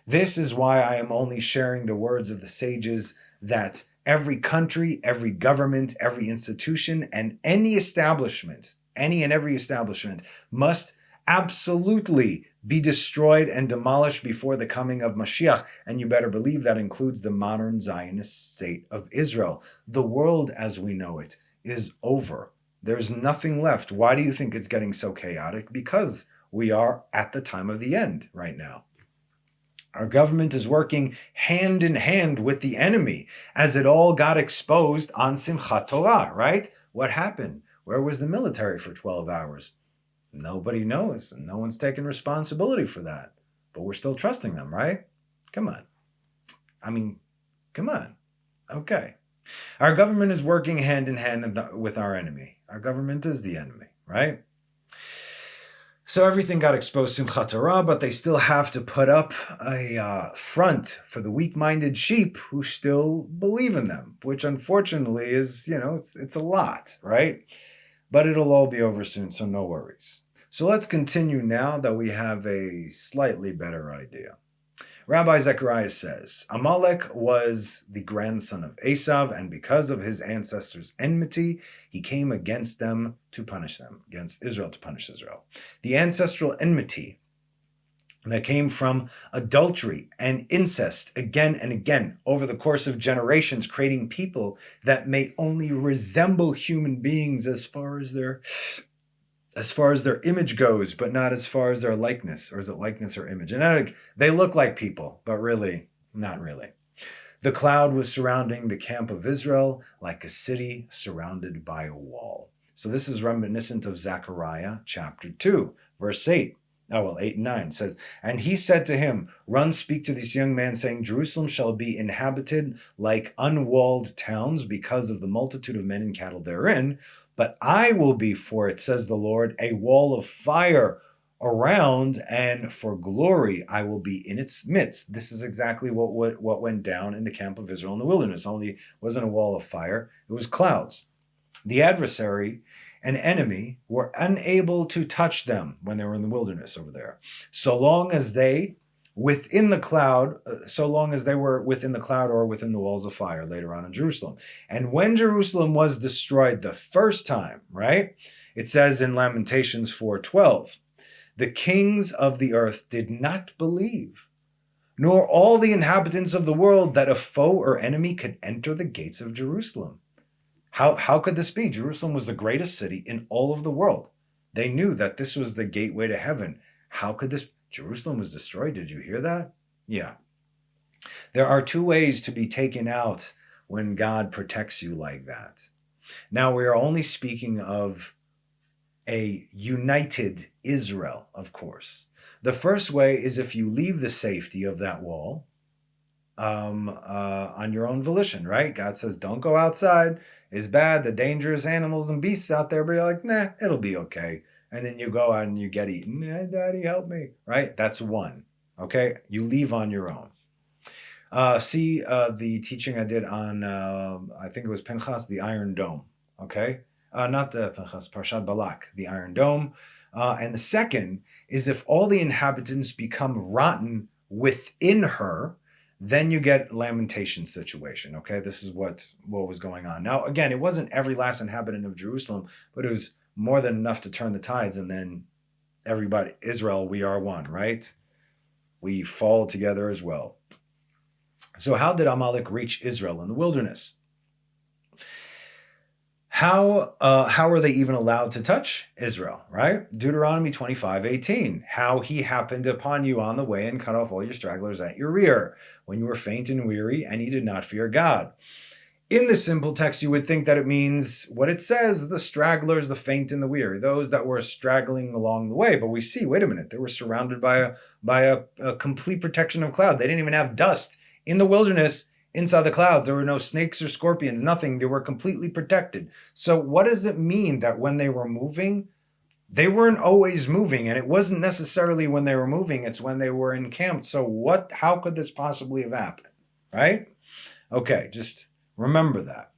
A: This is why I am only sharing the words of the sages that every country, every government, every institution, and any establishment, any and every establishment must absolutely be destroyed and demolished before the coming of Mashiach. And you better believe that includes the modern Zionist state of Israel. The world as we know it is over. There's nothing left. Why do you think it's getting so chaotic? Because we are at the time of the end right now. Our government is working hand in hand with the enemy as it all got exposed on Simchat Torah, right? What happened? Where was the military for 12 hours? Nobody knows, and no one's taking responsibility for that. But we're still trusting them, right? Come on. Come on. Okay. Our government is working hand in hand with our enemy. Our government is the enemy, right? So everything got exposed Simchat Torah, but they still have to put up a front for the weak-minded sheep who still believe in them, which unfortunately is, it's a lot, right? But it'll all be over soon, so no worries. So let's continue now that we have a slightly better idea. Rabbi Zechariah says, Amalek was the grandson of Esau, and because of his ancestors' enmity, he came against them to punish them, against Israel to punish Israel. The ancestral enmity that came from adultery and incest again and again over the course of generations, creating people that may only resemble human beings as far as their image goes, but not as far as their likeness. Or is it likeness or image? And they look like people, but really, not really. The cloud was surrounding the camp of Israel like a city surrounded by a wall. So this is reminiscent of Zechariah chapter 2, verse 8. 8 and 9 says, And he said to him, Run, speak to this young man, saying, Jerusalem shall be inhabited like unwalled towns because of the multitude of men and cattle therein. But I will be for it, says the Lord, a wall of fire around, and for glory I will be in its midst. This is exactly what went down in the camp of Israel in the wilderness. Only it wasn't a wall of fire, it was clouds. The adversary and enemy were unable to touch them when they were in the wilderness over there. So long as they were within the cloud or within the walls of fire later on in Jerusalem. And when Jerusalem was destroyed the first time, right? It says in Lamentations 4:12, the kings of the earth did not believe, nor all the inhabitants of the world, that a foe or enemy could enter the gates of Jerusalem. How could this be? Jerusalem was the greatest city in all of the world. They knew that this was the gateway to heaven. How could this? Jerusalem was destroyed. Did you hear that? Yeah. There are two ways to be taken out when God protects you like that. Now, we are only speaking of a united Israel, of course. The first way is if you leave the safety of that wall on your own volition, right? God says, don't go outside. It's bad. The dangerous animals and beasts out there. But you're like, nah, it'll be okay. And then you go out and you get eaten. Hey, Daddy, help me. Right? That's one. Okay? You leave on your own. See the teaching I did on, I think it was Pinchas, the Iron Dome. Okay? Not the Pinchas, Parshat Balak, the Iron Dome. And the second is if all the inhabitants become rotten within her, then you get lamentation situation. Okay? This is what was going on. Now, again, it wasn't every last inhabitant of Jerusalem, but it was more than enough to turn the tides, and then everybody, Israel, we are one, right? We fall together as well. So how did Amalek reach Israel in the wilderness? How are they even allowed to touch Israel, right? Deuteronomy 25:18. How he happened upon you on the way and cut off all your stragglers at your rear, when you were faint and weary, and you did not fear God. In the simple text, you would think that it means what it says, the stragglers, the faint and the weary, those that were straggling along the way. But we see, wait a minute, they were surrounded by a complete protection of cloud. They didn't even have dust in the wilderness inside the clouds. There were no snakes or scorpions, nothing. They were completely protected. So what does it mean that when they were moving, they weren't always moving, and it wasn't necessarily when they were moving, it's when they were encamped. So how could this possibly have happened, right? Okay, just remember that.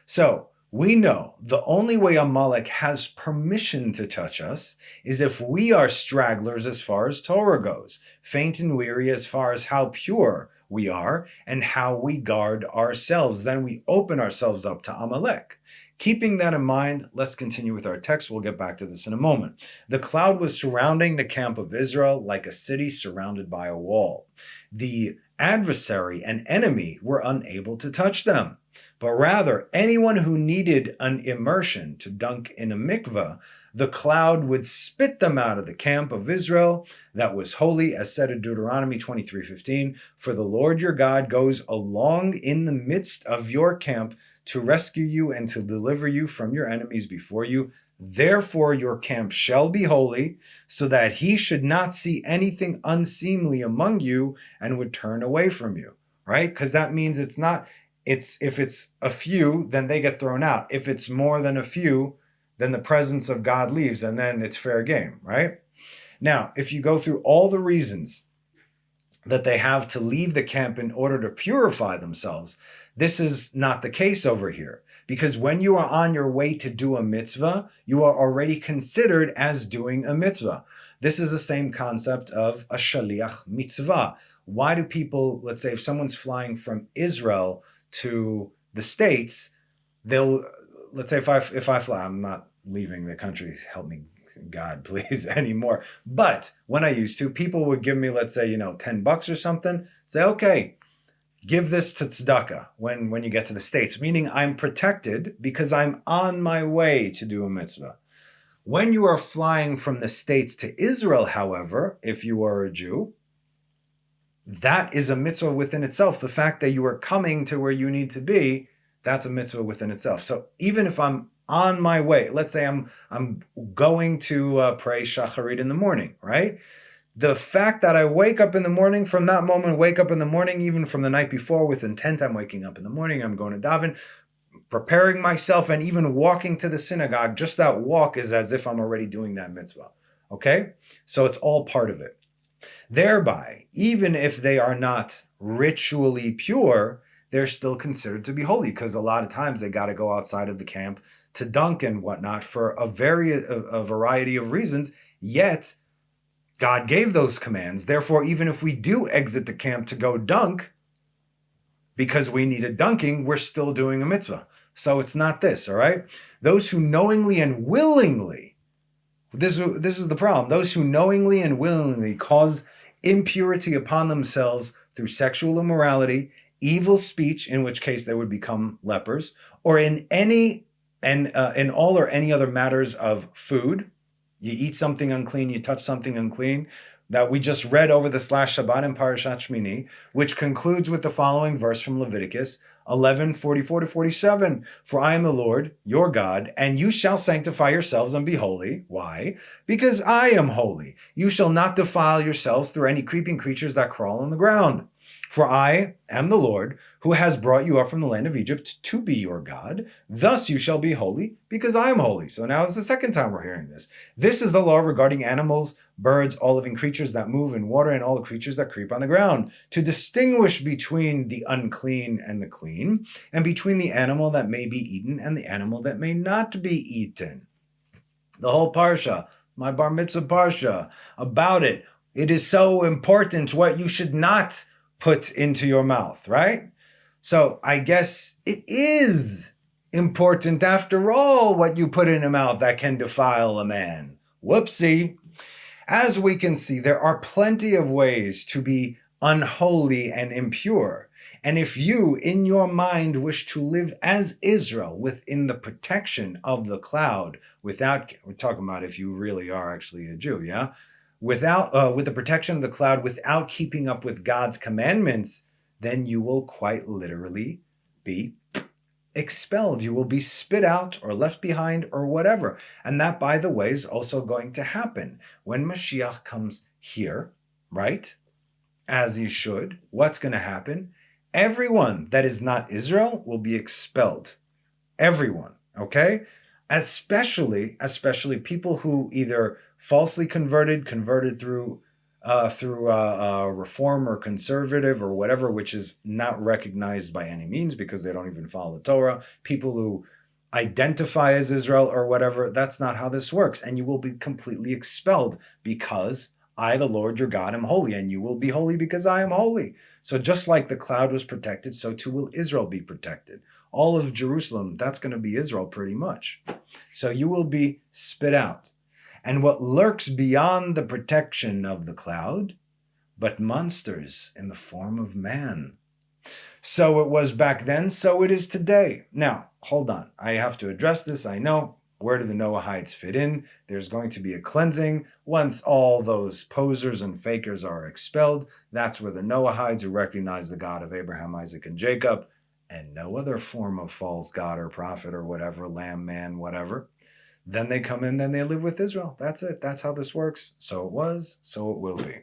A: So We know the only way Amalek has permission to touch us is if we are stragglers as far as Torah goes, faint and weary as far as how pure we are and how we guard ourselves. Then we open ourselves up to Amalek. Keeping that in mind, let's continue with our text. We'll get back to this in a moment. The cloud was surrounding the camp of Israel like a city surrounded by a wall. The adversary and enemy were unable to touch them. But rather, anyone who needed an immersion to dunk in a mikveh, the cloud would spit them out of the camp of Israel that was holy, as said in Deuteronomy 23:15. For the Lord your God goes along in the midst of your camp to rescue you and to deliver you from your enemies before you. Therefore your camp shall be holy, so that he should not see anything unseemly among you and would turn away from you. Right? Because that means it's not... if it's a few, then they get thrown out. If it's more than a few, then the presence of God leaves, and then it's fair game, right? Now, if you go through all the reasons that they have to leave the camp in order to purify themselves, this is not the case over here. Because when you are on your way to do a mitzvah, you are already considered as doing a mitzvah. This is the same concept of a shaliach mitzvah. Why do people, let's say if someone's flying from Israel to the States, let's say if I fly, I'm not leaving the country, help me God please anymore, but when I used to, people would give me, let's say, $10 or something, say, okay, give this to tzedakah when you get to the States, meaning I'm protected because I'm on my way to do a mitzvah. When you are flying from the States to Israel, however, if you are a Jew, that is a mitzvah within itself. The fact that you are coming to where you need to be, that's a mitzvah within itself. So even if I'm on my way, let's say I'm going to pray shacharit in the morning, right? The fact that I wake up in the morning, from that moment, wake up in the morning, even from the night before with intent, I'm waking up in the morning, I'm going to daven, preparing myself, and even walking to the synagogue, just that walk is as if I'm already doing that mitzvah, okay? So it's all part of it. Thereby, even if they are not ritually pure, they're still considered to be holy, because a lot of times they got to go outside of the camp to dunk and whatnot for a variety of reasons, yet God gave those commands. Therefore, even if we do exit the camp to go dunk, because we needed dunking, we're still doing a mitzvah. So it's not this, all right? Those who knowingly and willingly, this is the problem, those who knowingly and willingly cause impurity upon themselves through sexual immorality, evil speech, in which case they would become lepers, or in all or any other matters of food. You eat something unclean, you touch something unclean, that we just read over the Shabbat in Parashat Shmini, which concludes with the following verse from Leviticus 11:44-47. For I am the Lord, your God, and you shall sanctify yourselves and be holy. Why? Because I am holy. You shall not defile yourselves through any creeping creatures that crawl on the ground. For I am the Lord, who has brought you up from the land of Egypt to be your God. Thus you shall be holy, because I am holy. So now it's the second time we're hearing this. This is the law regarding animals, birds, all living creatures that move in water, and all the creatures that creep on the ground, to distinguish between the unclean and the clean, and between the animal that may be eaten and the animal that may not be eaten. The whole parsha, my bar mitzvah parsha, about it. It is so important what you should not put into your mouth, right? So I guess it is important after all what you put in a mouth that can defile a man. Whoopsie. As we can see, there are plenty of ways to be unholy and impure. And if you, in your mind, wish to live as Israel within the protection of the cloud, we're talking about if you really are actually a Jew, yeah? With the protection of the cloud, without keeping up with God's commandments, then you will quite literally be expelled. You will be spit out or left behind or whatever. And that, by the way, is also going to happen. When Mashiach comes here, right, as he should, what's going to happen? Everyone that is not Israel will be expelled. Everyone, okay? Especially people who either falsely converted through reform or conservative or whatever, which is not recognized by any means because they don't even follow the Torah. People who identify as Israel or whatever. That's not how this works. And you will be completely expelled because I, the Lord your God, am holy, and you will be holy because I am holy. So just like the cloud was protected, so too will Israel be protected. All of Jerusalem, that's going to be Israel pretty much. So you will be spit out. And what lurks beyond the protection of the cloud, but monsters in the form of man. So it was back then, so it is today. Now, hold on. I have to address this, I know. Where do the Noahites fit in? There's going to be a cleansing. Once all those posers and fakers are expelled, that's where the Noahites who recognize the God of Abraham, Isaac, and Jacob, and no other form of false god or prophet or whatever, lamb, man, whatever, then they come in, then they live with Israel. That's it. That's how this works. So it was, so it will be.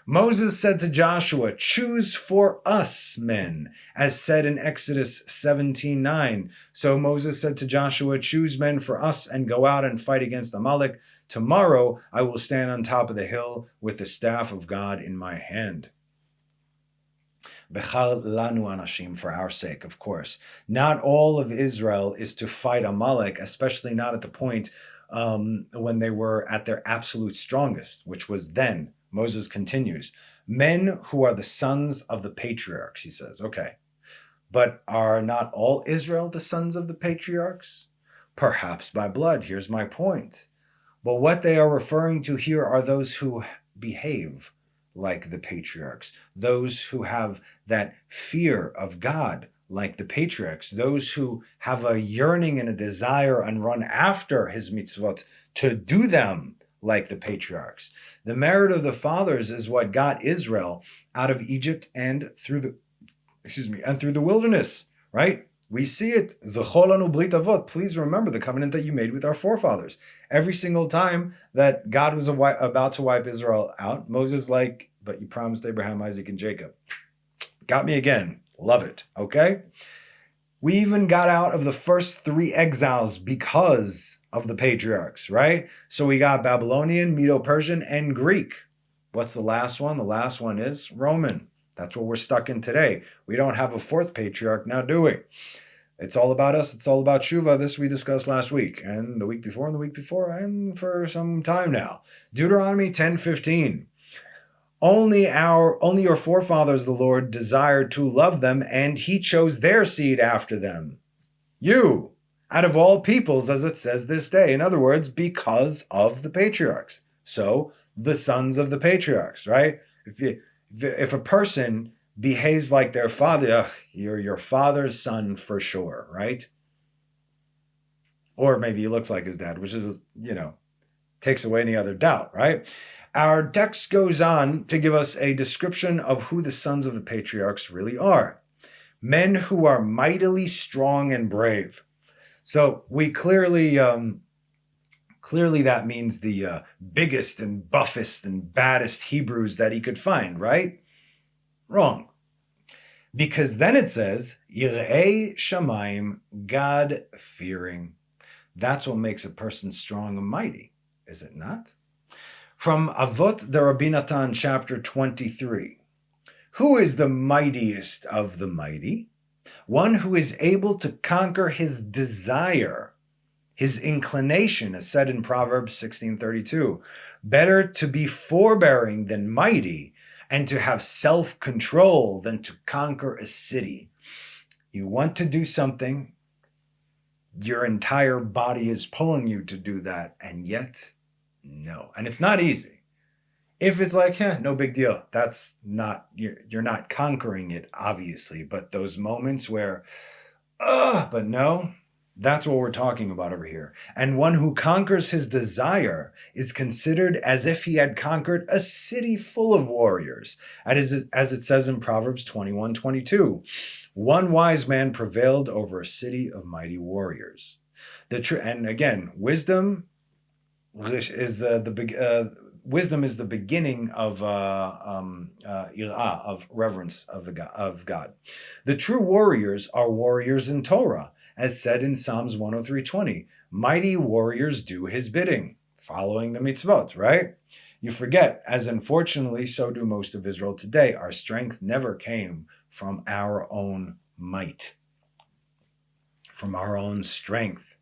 A: Moses said to Joshua, choose for us men, as said in Exodus 17:9. So Moses said to Joshua, choose men for us and go out and fight against Amalek. Tomorrow I will stand on top of the hill with the staff of God in my hand. Bechal lanu anashim, for our sake, of course. Not all of Israel is to fight Amalek, especially not at the point when they were at their absolute strongest, which was then. Moses continues, men who are the sons of the patriarchs, he says. Okay, but are not all Israel the sons of the patriarchs? Perhaps by blood. Here's my point. But what they are referring to here are those who behave like the patriarchs, those who have that fear of God like the patriarchs, those who have a yearning and a desire and run after his mitzvot to do them like the patriarchs. The merit of the fathers is what got Israel out of Egypt and through the wilderness, right? We see it. Zechor lanu brit avot. Please remember the covenant that you made with our forefathers. Every single time that God was about to wipe Israel out, Moses like, but you promised Abraham, Isaac, and Jacob. Got me again. Love it. Okay? We even got out of the first 3 exiles because of the patriarchs, right? So we got Babylonian, Medo-Persian, and Greek. What's the last one? The last one is Roman. That's what we're stuck in today. We don't have a 4th patriarch now, do we? It's all about us. It's all about Shuvah. This we discussed last week, and the week before, and the week before, and for some time now. Deuteronomy 10:15. Only your forefathers, the Lord, desired to love them, and he chose their seed after them. You, out of all peoples, as it says this day. In other words, because of the patriarchs. So, the sons of the patriarchs, right? If a person behaves like their father, you're your father's son for sure, right? Or maybe he looks like his dad, which is, takes away any other doubt, right? Our text goes on to give us a description of who the sons of the patriarchs really are. Men who are mightily strong and brave. So we clearly that means the biggest and buffest and baddest Hebrews that he could find, right? Wrong. Because then it says, Yirei Shamayim, God-fearing. That's what makes a person strong and mighty, is it not? From Avot de Rabbi Natan, chapter 23. Who is the mightiest of the mighty? One who is able to conquer his desire, his inclination, as said in Proverbs 16:32. Better to be forbearing than mighty, and to have self-control than to conquer a city. You want to do something, your entire body is pulling you to do that, and yet, no. And it's not easy. If it's like, no big deal, that's not, you're not conquering it, obviously, but those moments where, but no, that's what we're talking about over here. And one who conquers his desire is considered as if he had conquered a city full of warriors. As it says in Proverbs 21:22, one wise man prevailed over a city of mighty warriors. And again, wisdom is the beginning of irah, of reverence of God. The true warriors are warriors in Torah, as said in Psalms 103:20. Mighty warriors do his bidding, following the mitzvot, right? You forget, as unfortunately so do most of Israel today, our strength never came from our own might. from our own strength.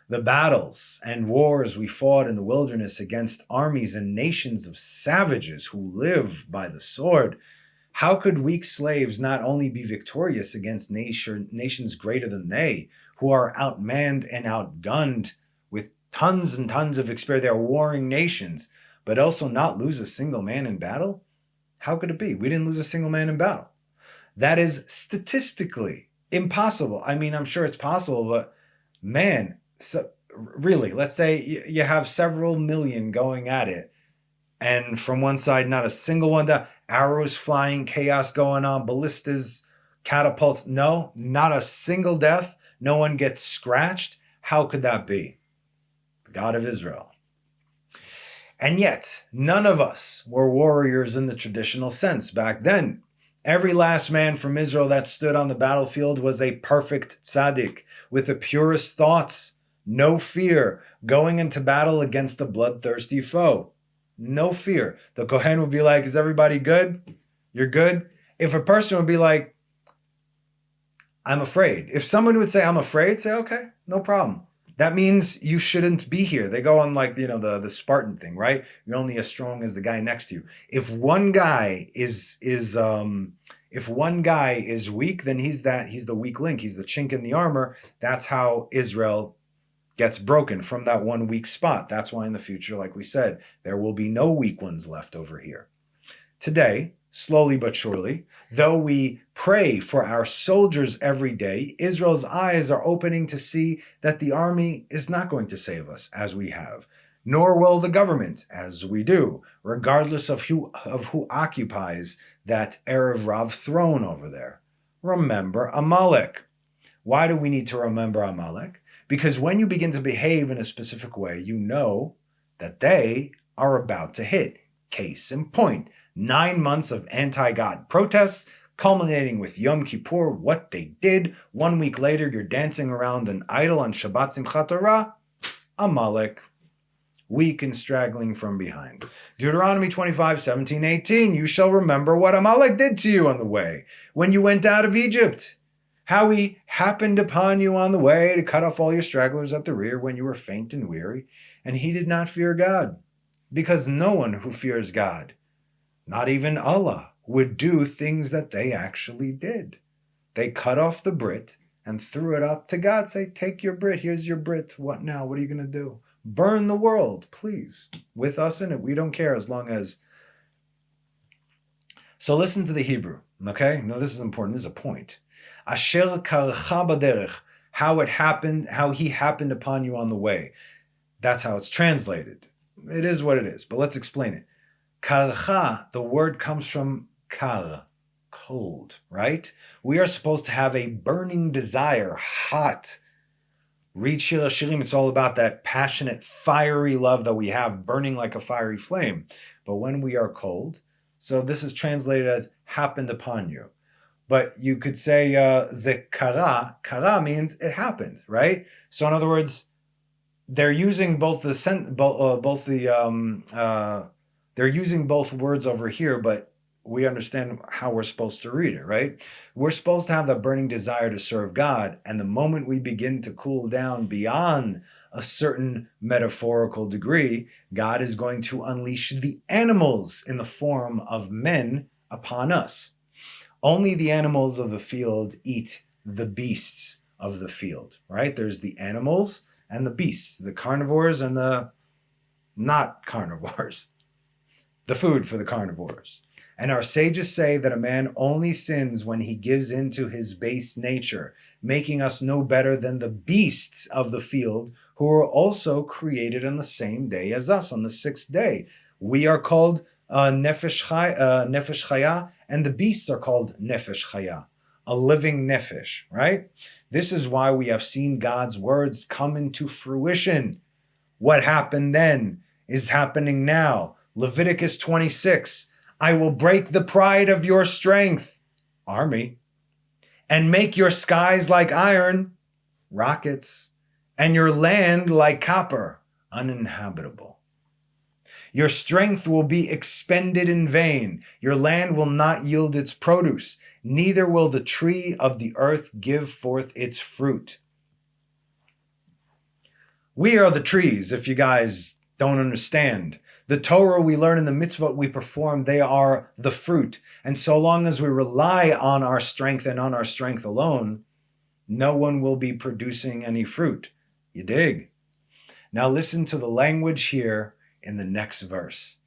A: The battles and wars we fought in the wilderness against armies and nations of savages who live by the sword. How could weak slaves not only be victorious against nations greater than they, who are outmanned and outgunned with tons and tons of experience? They're warring nations, but also not lose a single man in battle? How could it be? We didn't lose a single man in battle. That is statistically impossible. I mean, I'm sure it's possible, but man, so really, let's say you have several million going at it, and from one side, not a single one down. Arrows flying, chaos going on, ballistas, catapults. No, not a single death. No one gets scratched. How could that be? The God of Israel. And yet, none of us were warriors in the traditional sense back then. Every last man from Israel that stood on the battlefield was a perfect tzaddik with the purest thoughts, no fear, going into battle against a bloodthirsty foe. No fear. The Kohen would be like, is everybody good? You're good? If a person would be like, I'm afraid. If someone would say, I'm afraid, say, okay, no problem. That means you shouldn't be here. They go on like, the Spartan thing, right? You're only as strong as the guy next to you. If one guy is weak, then he's the weak link. He's the chink in the armor. That's how Israel gets broken, from that one weak spot. That's why in the future, like we said, there will be no weak ones left over here. Today, slowly but surely, though we pray for our soldiers every day, Israel's eyes are opening to see that the army is not going to save us as we have, nor will the government as we do, regardless of who occupies that Erev Rav throne over there. Remember Amalek. Why do we need to remember Amalek? Because when you begin to behave in a specific way, you know that they are about to hit. Case in point, 9 months of anti-God protests, culminating with Yom Kippur, what they did. 1 week later, you're dancing around an idol on Shabbat Simchat Torah. Amalek, weak and straggling from behind. Deuteronomy 25, 17, 18, you shall remember what Amalek did to you on the way when you went out of Egypt. How he happened upon you on the way to cut off all your stragglers at the rear when you were faint and weary, and he did not fear God, because no one who fears God, not even Allah, would do things that they actually did. They cut off the Brit and threw it up to God. Say, take your Brit, here's your Brit. What now? What are you going to do? Burn the world, please. With us in it, we don't care as long as... So listen to the Hebrew, okay? No, this is important. This is a point. Asher karcha baderech, how it happened, how he happened upon you on the way. That's how it's translated. It is what it is, but let's explain it. Karcha, the word comes from kar, cold, right? We are supposed to have a burning desire, hot. Read Shir HaShirim, it's all about that passionate, fiery love that we have, burning like a fiery flame. But when we are cold, so this is translated as happened upon you. But you could say ze kara. Kara means it happened, right? So in other words, they're using they're using both words over here, but we understand how we're supposed to read it, right? We're supposed to have that burning desire to serve God, and the moment we begin to cool down beyond a certain metaphorical degree, God is going to unleash the animals in the form of men upon us. Only the animals of the field eat the beasts of the field, right? There's the animals and the beasts, the carnivores and the not carnivores, the food for the carnivores. And our sages say that a man only sins when he gives in to his base nature, making us no better than the beasts of the field who are also created on the same day as us, on the sixth day. We are called nefesh chaya, and the beasts are called nefesh chaya, a living nefesh, right? This is why we have seen God's words come into fruition. What happened then is happening now. Leviticus 26, I will break the pride of your strength, army, and make your skies like iron, rockets, and your land like copper, uninhabitable. Your strength will be expended in vain. Your land will not yield its produce. Neither will the tree of the earth give forth its fruit. We are the trees, if you guys don't understand. The Torah we learn and the mitzvot we perform, they are the fruit. And so long as we rely on our strength and on our strength alone, no one will be producing any fruit. You dig? Now listen to the language here in the next verse.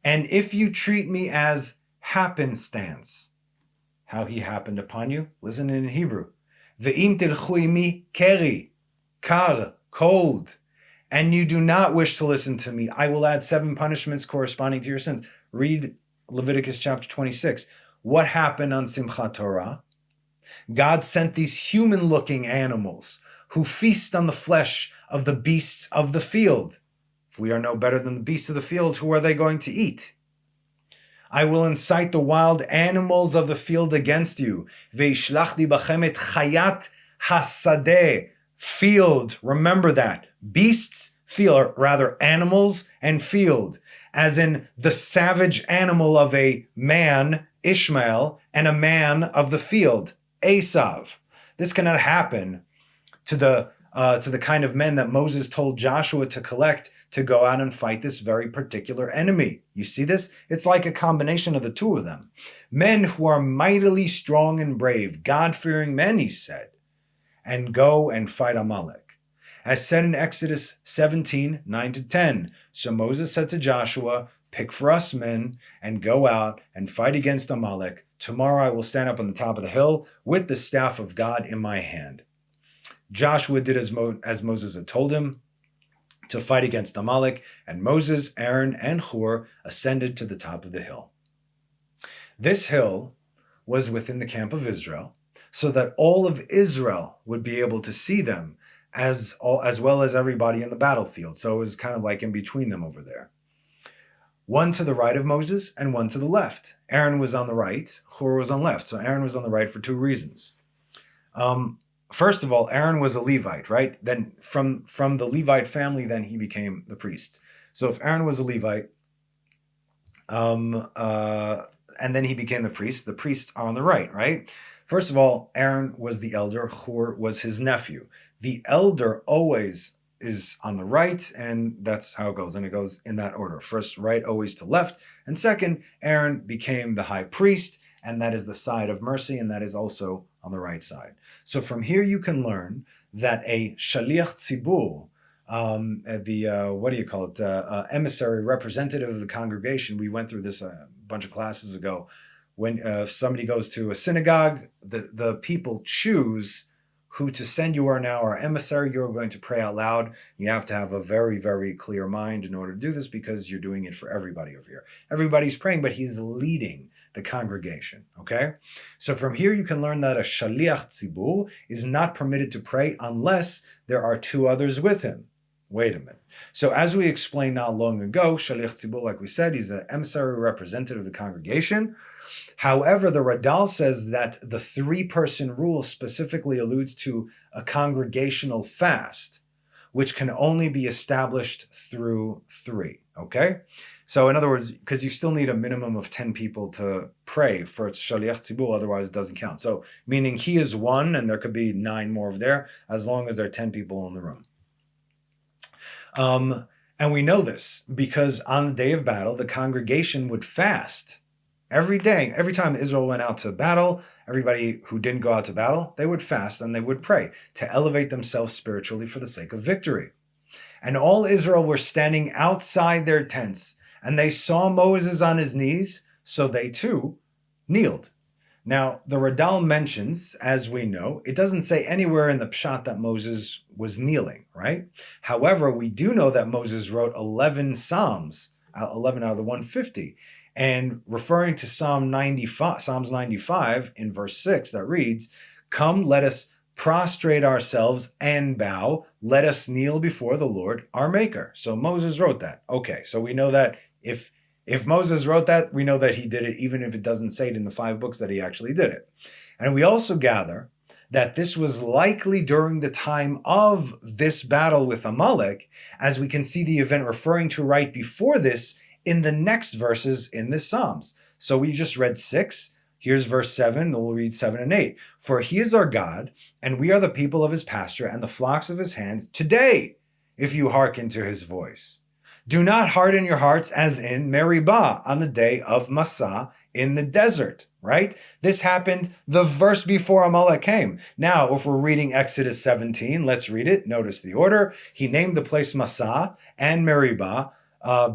A: And if you treat me as happenstance, how he happened upon you, listen in Hebrew. Ve'im tilchu imi keri, kar, cold, and you do not wish to listen to me, I will add 7 punishments corresponding to your sins. Read Leviticus chapter 26. What happened on Simchat Torah? God sent these human-looking animals who feast on the flesh of the beasts of the field. If we are no better than the beasts of the field, who are they going to eat? I will incite the wild animals of the field against you. Veishlachti bachem et chayat hasadeh. Field, remember that. Beasts, field, or rather animals and field. As in the savage animal of a man, Ishmael, and a man of the field, Esau. This cannot happen to the kind of men that Moses told Joshua to collect to go out and fight this very particular enemy. You see this? It's like a combination of the two of them. Men who are mightily strong and brave, God-fearing men, he said, and go and fight Amalek. As said in Exodus 17, 9-10. So Moses said to Joshua, pick for us men and go out and fight against Amalek. Tomorrow I will stand up on the top of the hill with the staff of God in my hand. Joshua did as Moses had told him to fight against Amalek, and Moses, Aaron, and Hur ascended to the top of the hill. This hill was within the camp of Israel, so that all of Israel would be able to see them as well as everybody in the battlefield. So it was kind of like in between them over there. One to the right of Moses and one to the left. Aaron was on the right, Hur was on the left. So Aaron was on the right for 2 reasons. First of all, Aaron was a Levite, right? Then from the Levite family, then he became the priest. So if Aaron was a Levite, and then he became the priests are on the right, right? First of all, Aaron was the elder, Hur was his nephew. The elder always is on the right, and that's how it goes. And it goes in that order. First, right, always to left. And second, Aaron became the high priest, and that is the side of mercy, and that is also on the right side. So from here you can learn that a shaliach tzibur, emissary, representative of the congregation, we went through this a bunch of classes ago, when somebody goes to a synagogue, the people choose who to send. You are now our emissary. You're going to pray out loud. You have to have a very, very clear mind in order to do this because you're doing it for everybody over here. Everybody's praying, but he's leading the congregation, okay? So from here you can learn that a shaliach tzibur is not permitted to pray unless there are 2 others with him. Wait a minute. So as we explained not long ago, shaliach tzibur, like we said, he's an emissary representative of the congregation. However, the Radal says that the 3-person rule specifically alludes to a congregational fast, which can only be established through 3, okay? So in other words, because you still need a minimum of 10 people to pray for its shaliach tzibur, otherwise it doesn't count. So meaning he is 1 and there could be 9 more over there, as long as there are 10 people in the room. And we know this because on the day of battle, the congregation would fast. Every day, every time Israel went out to battle, everybody who didn't go out to battle, they would fast and they would pray to elevate themselves spiritually for the sake of victory. And all Israel were standing outside their tents, and they saw Moses on his knees, so they too kneeled. Now, the Radal mentions, as we know, it doesn't say anywhere in the Pshat that Moses was kneeling, right? However, we do know that Moses wrote 11 Psalms, 11 out of the 150. And referring to Psalms 95 in verse 6 that reads, "Come, let us prostrate ourselves and bow. Let us kneel before the Lord our Maker." So Moses wrote that. Okay, so we know that if Moses wrote that, we know that he did it, even if it doesn't say it in the 5 books that he actually did it. And we also gather that this was likely during the time of this battle with Amalek, as we can see the event referring to right before this in the next verses in this Psalms. So we just read 6. Here's verse 7, then we'll read 7 and 8. "For he is our God, and we are the people of his pasture and the flocks of his hand. Today if you hearken to his voice. Do not harden your hearts as in Meribah on the day of Massah in the desert, right? This happened the verse before Amalek came. Now, if we're reading Exodus 17, let's read it. Notice the order. He named the place Massah and Meribah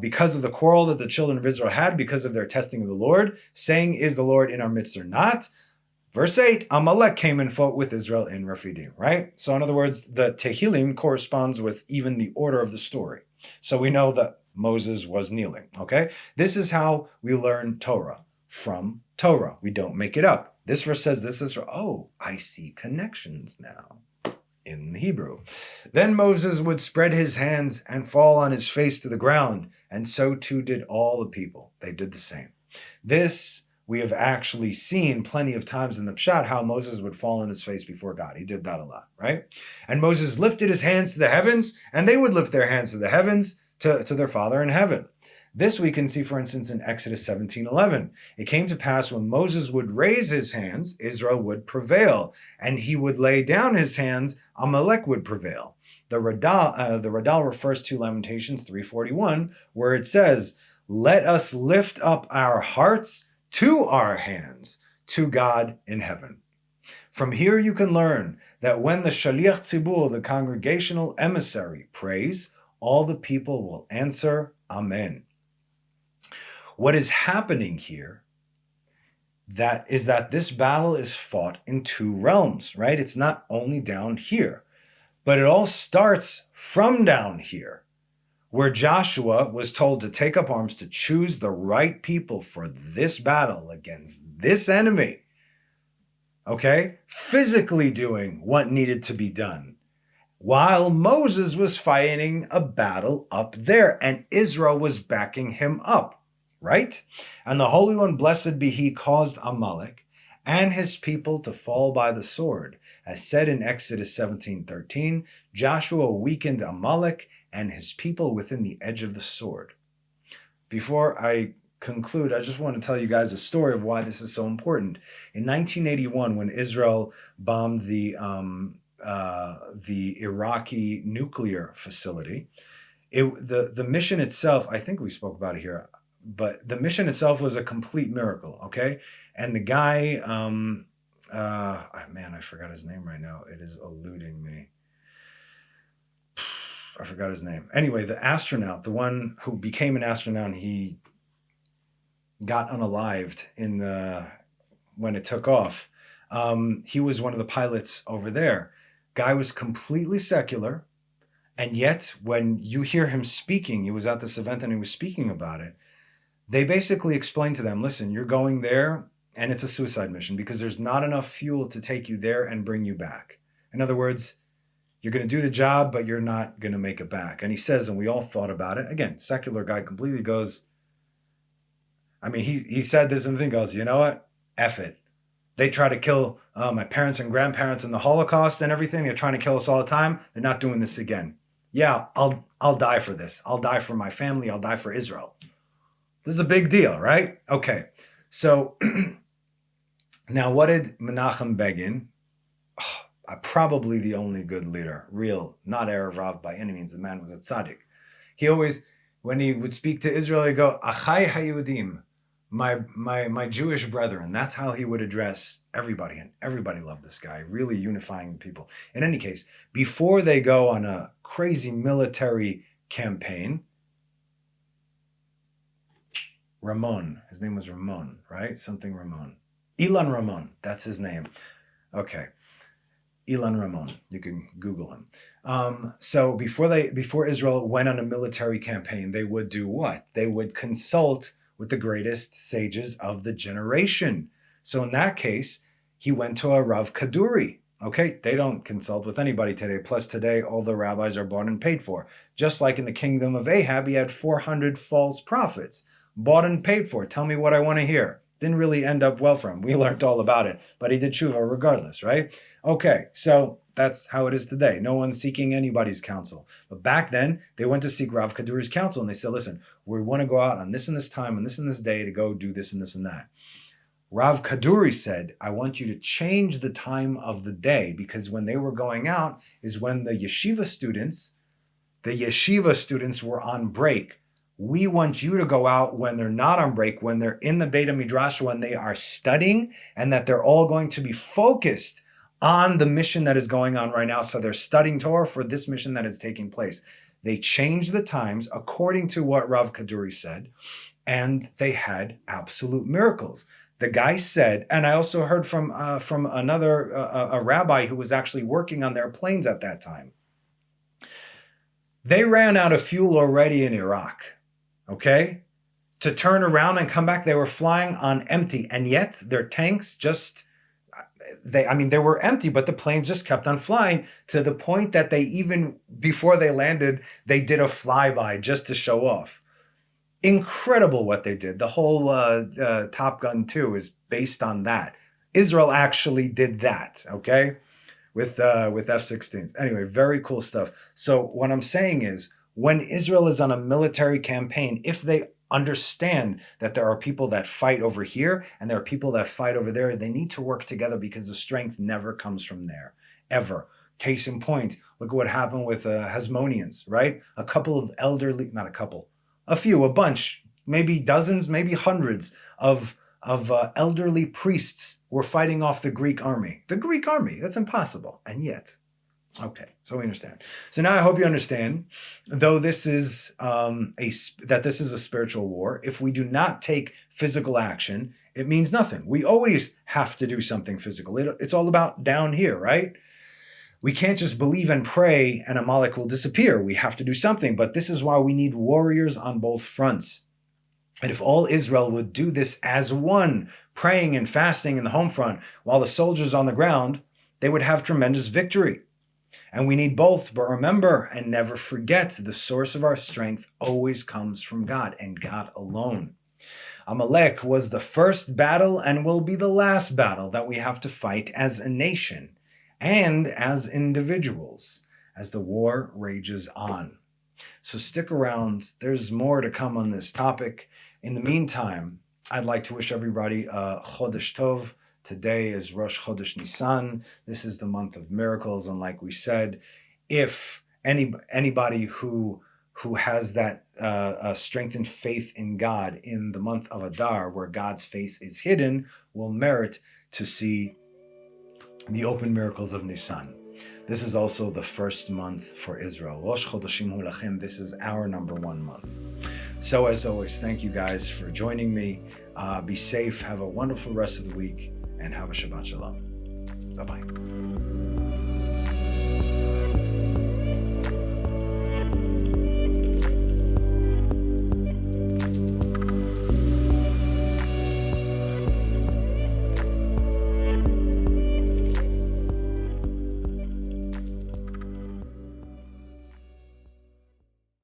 A: because of the quarrel that the children of Israel had because of their testing of the Lord, saying, is the Lord in our midst or not? Verse 8, Amalek came and fought with Israel in Rephidim, right? So in other words, the Tehillim corresponds with even the order of the story. So we know that Moses was kneeling, okay? This is how we learn Torah, from Torah. We don't make it up. This verse says this is, I see connections now in the Hebrew. Then Moses would spread his hands and fall on his face to the ground, and so too did all the people. They did the same. This we have actually seen plenty of times in the Pshat, how Moses would fall on his face before God. He did that a lot, right? And Moses lifted his hands to the heavens, and they would lift their hands to the heavens, to their Father in heaven. This we can see, for instance, in Exodus 17:11. It came to pass when Moses would raise his hands, Israel would prevail, and he would lay down his hands, Amalek would prevail. The Radal refers to Lamentations 3:41, where it says, let us lift up our hearts to our hands, to God in heaven. From here you can learn that when the Shaliach Tzibur, the congregational emissary, prays, all the people will answer, Amen. What is happening here is that this battle is fought in two realms, right? It's not only down here, but it all starts from down here, where Joshua was told to take up arms to choose the right people for this battle against this enemy. Okay? Physically doing what needed to be done, while Moses was fighting a battle up there, and Israel was backing him up, right? And the Holy One, blessed be he, caused Amalek and his people to fall by the sword. As said in Exodus 17:13, Joshua weakened Amalek and his people within the edge of the sword. Before I conclude, I just want to tell you guys a story of why this is so important. In 1981, when Israel bombed the Iraqi nuclear facility, the mission itself, I think we spoke about it here, but the mission itself was a complete miracle, okay? And the guy, I forgot his name right now. It is eluding me. I forgot his name. Anyway, the astronaut, the one who became an astronaut, he got unalived when it took off. He was one of the pilots over there. Guy was completely secular, and yet when you hear him speaking, he was at this event and he was speaking about it. They basically explained to them, listen, you're going there and it's a suicide mission because there's not enough fuel to take you there and bring you back. In other words, you're going to do the job, but you're not going to make it back. And he says, and we all thought about it, again, secular guy completely goes, he said this and then goes, you know what? F it. They try to kill my parents and grandparents in the Holocaust and everything. They're trying to kill us all the time. They're not doing this again. Yeah, I'll die for this. I'll die for my family. I'll die for Israel. This is a big deal, right? Okay. So now what did Menachem Begin, probably the only good leader, real, not Erev Rav by any means, the man was a tzaddik. He always, when he would speak to Israel, he'd go, Achai HaYehudim, my Jewish brethren. That's how he would address everybody, and everybody loved this guy, really unifying people. In any case, before they go on a crazy military campaign, Ramon, his name was Ramon, right? Something Ramon. Ilan Ramon, that's his name. Okay. Ilan Ramon, you can Google him. So before Israel went on a military campaign, they would do what? They would consult with the greatest sages of the generation. So in that case, he went to a Rav Kaduri. Okay, they don't consult with anybody today. Plus today, all the rabbis are bought and paid for. Just like in the kingdom of Ahab, he had 400 false prophets, bought and paid for. Tell me what I want to hear. Didn't really end up well for him. We learned all about it, but he did tshuva regardless, right? Okay, so that's how it is today. No one's seeking anybody's counsel. But back then, they went to seek Rav Kaduri's counsel, and they said, listen, we want to go out on this and this time, on this and this day to go do this and this and that. Rav Kaduri said, I want you to change the time of the day, because when they were going out is when the yeshiva students The yeshiva students were on break. We want you to go out when they're not on break, when they're in the Beit HaMidrash, when they are studying, and that they're all going to be focused on the mission that is going on right now. So they're studying Torah for this mission that is taking place. They changed the times according to what Rav Kaduri said, and they had absolute miracles. The guy said, and I also heard from another a rabbi who was actually working on their planes at that time. They ran out of fuel already in Iraq. Okay? To turn around and come back, they were flying on empty. And yet their tanks they were empty, but the planes just kept on flying to the point that they even, before they landed, they did a flyby just to show off. Incredible what they did. The whole Top Gun 2 is based on that. Israel actually did that, okay? With F-16s. Anyway, very cool stuff. So what I'm saying is, when Israel is on a military campaign, if they understand that there are people that fight over here and there are people that fight over there, they need to work together because the strength never comes from there, ever. Case in point, look at what happened with Hasmoneans, right? A couple of elderly, not a couple, a few, a bunch, maybe dozens, maybe hundreds of elderly priests were fighting off the Greek army. The Greek army, that's impossible. And yet, okay, so we understand. So now I hope you understand, though this is this is a spiritual war, if we do not take physical action, it means nothing. We always have to do something physical. It's all about down here, right? We can't just believe and pray and Amalek will disappear. We have to do something, but this is why we need warriors on both fronts. And if all Israel would do this as one, praying and fasting in the home front, while the soldiers on the ground, they would have tremendous victory. And we need both, but remember and never forget, the source of our strength always comes from God and God alone. Amalek was the first battle and will be the last battle that we have to fight as a nation and as individuals as the war rages on. So stick around. There's more to come on this topic. In the meantime, I'd like to wish everybody a Chodesh Tov. Today is Rosh Chodesh Nisan. This is the month of miracles. And like we said, if anybody who has that strengthened faith in God in the month of Adar, where God's face is hidden, will merit to see the open miracles of Nisan. This is also the first month for Israel. Rosh Chodeshim Hu Lachem. This is our number one month. So as always, thank you guys for joining me. Be safe. Have a wonderful rest of the week. And have a Shabbat Shalom. Bye-bye.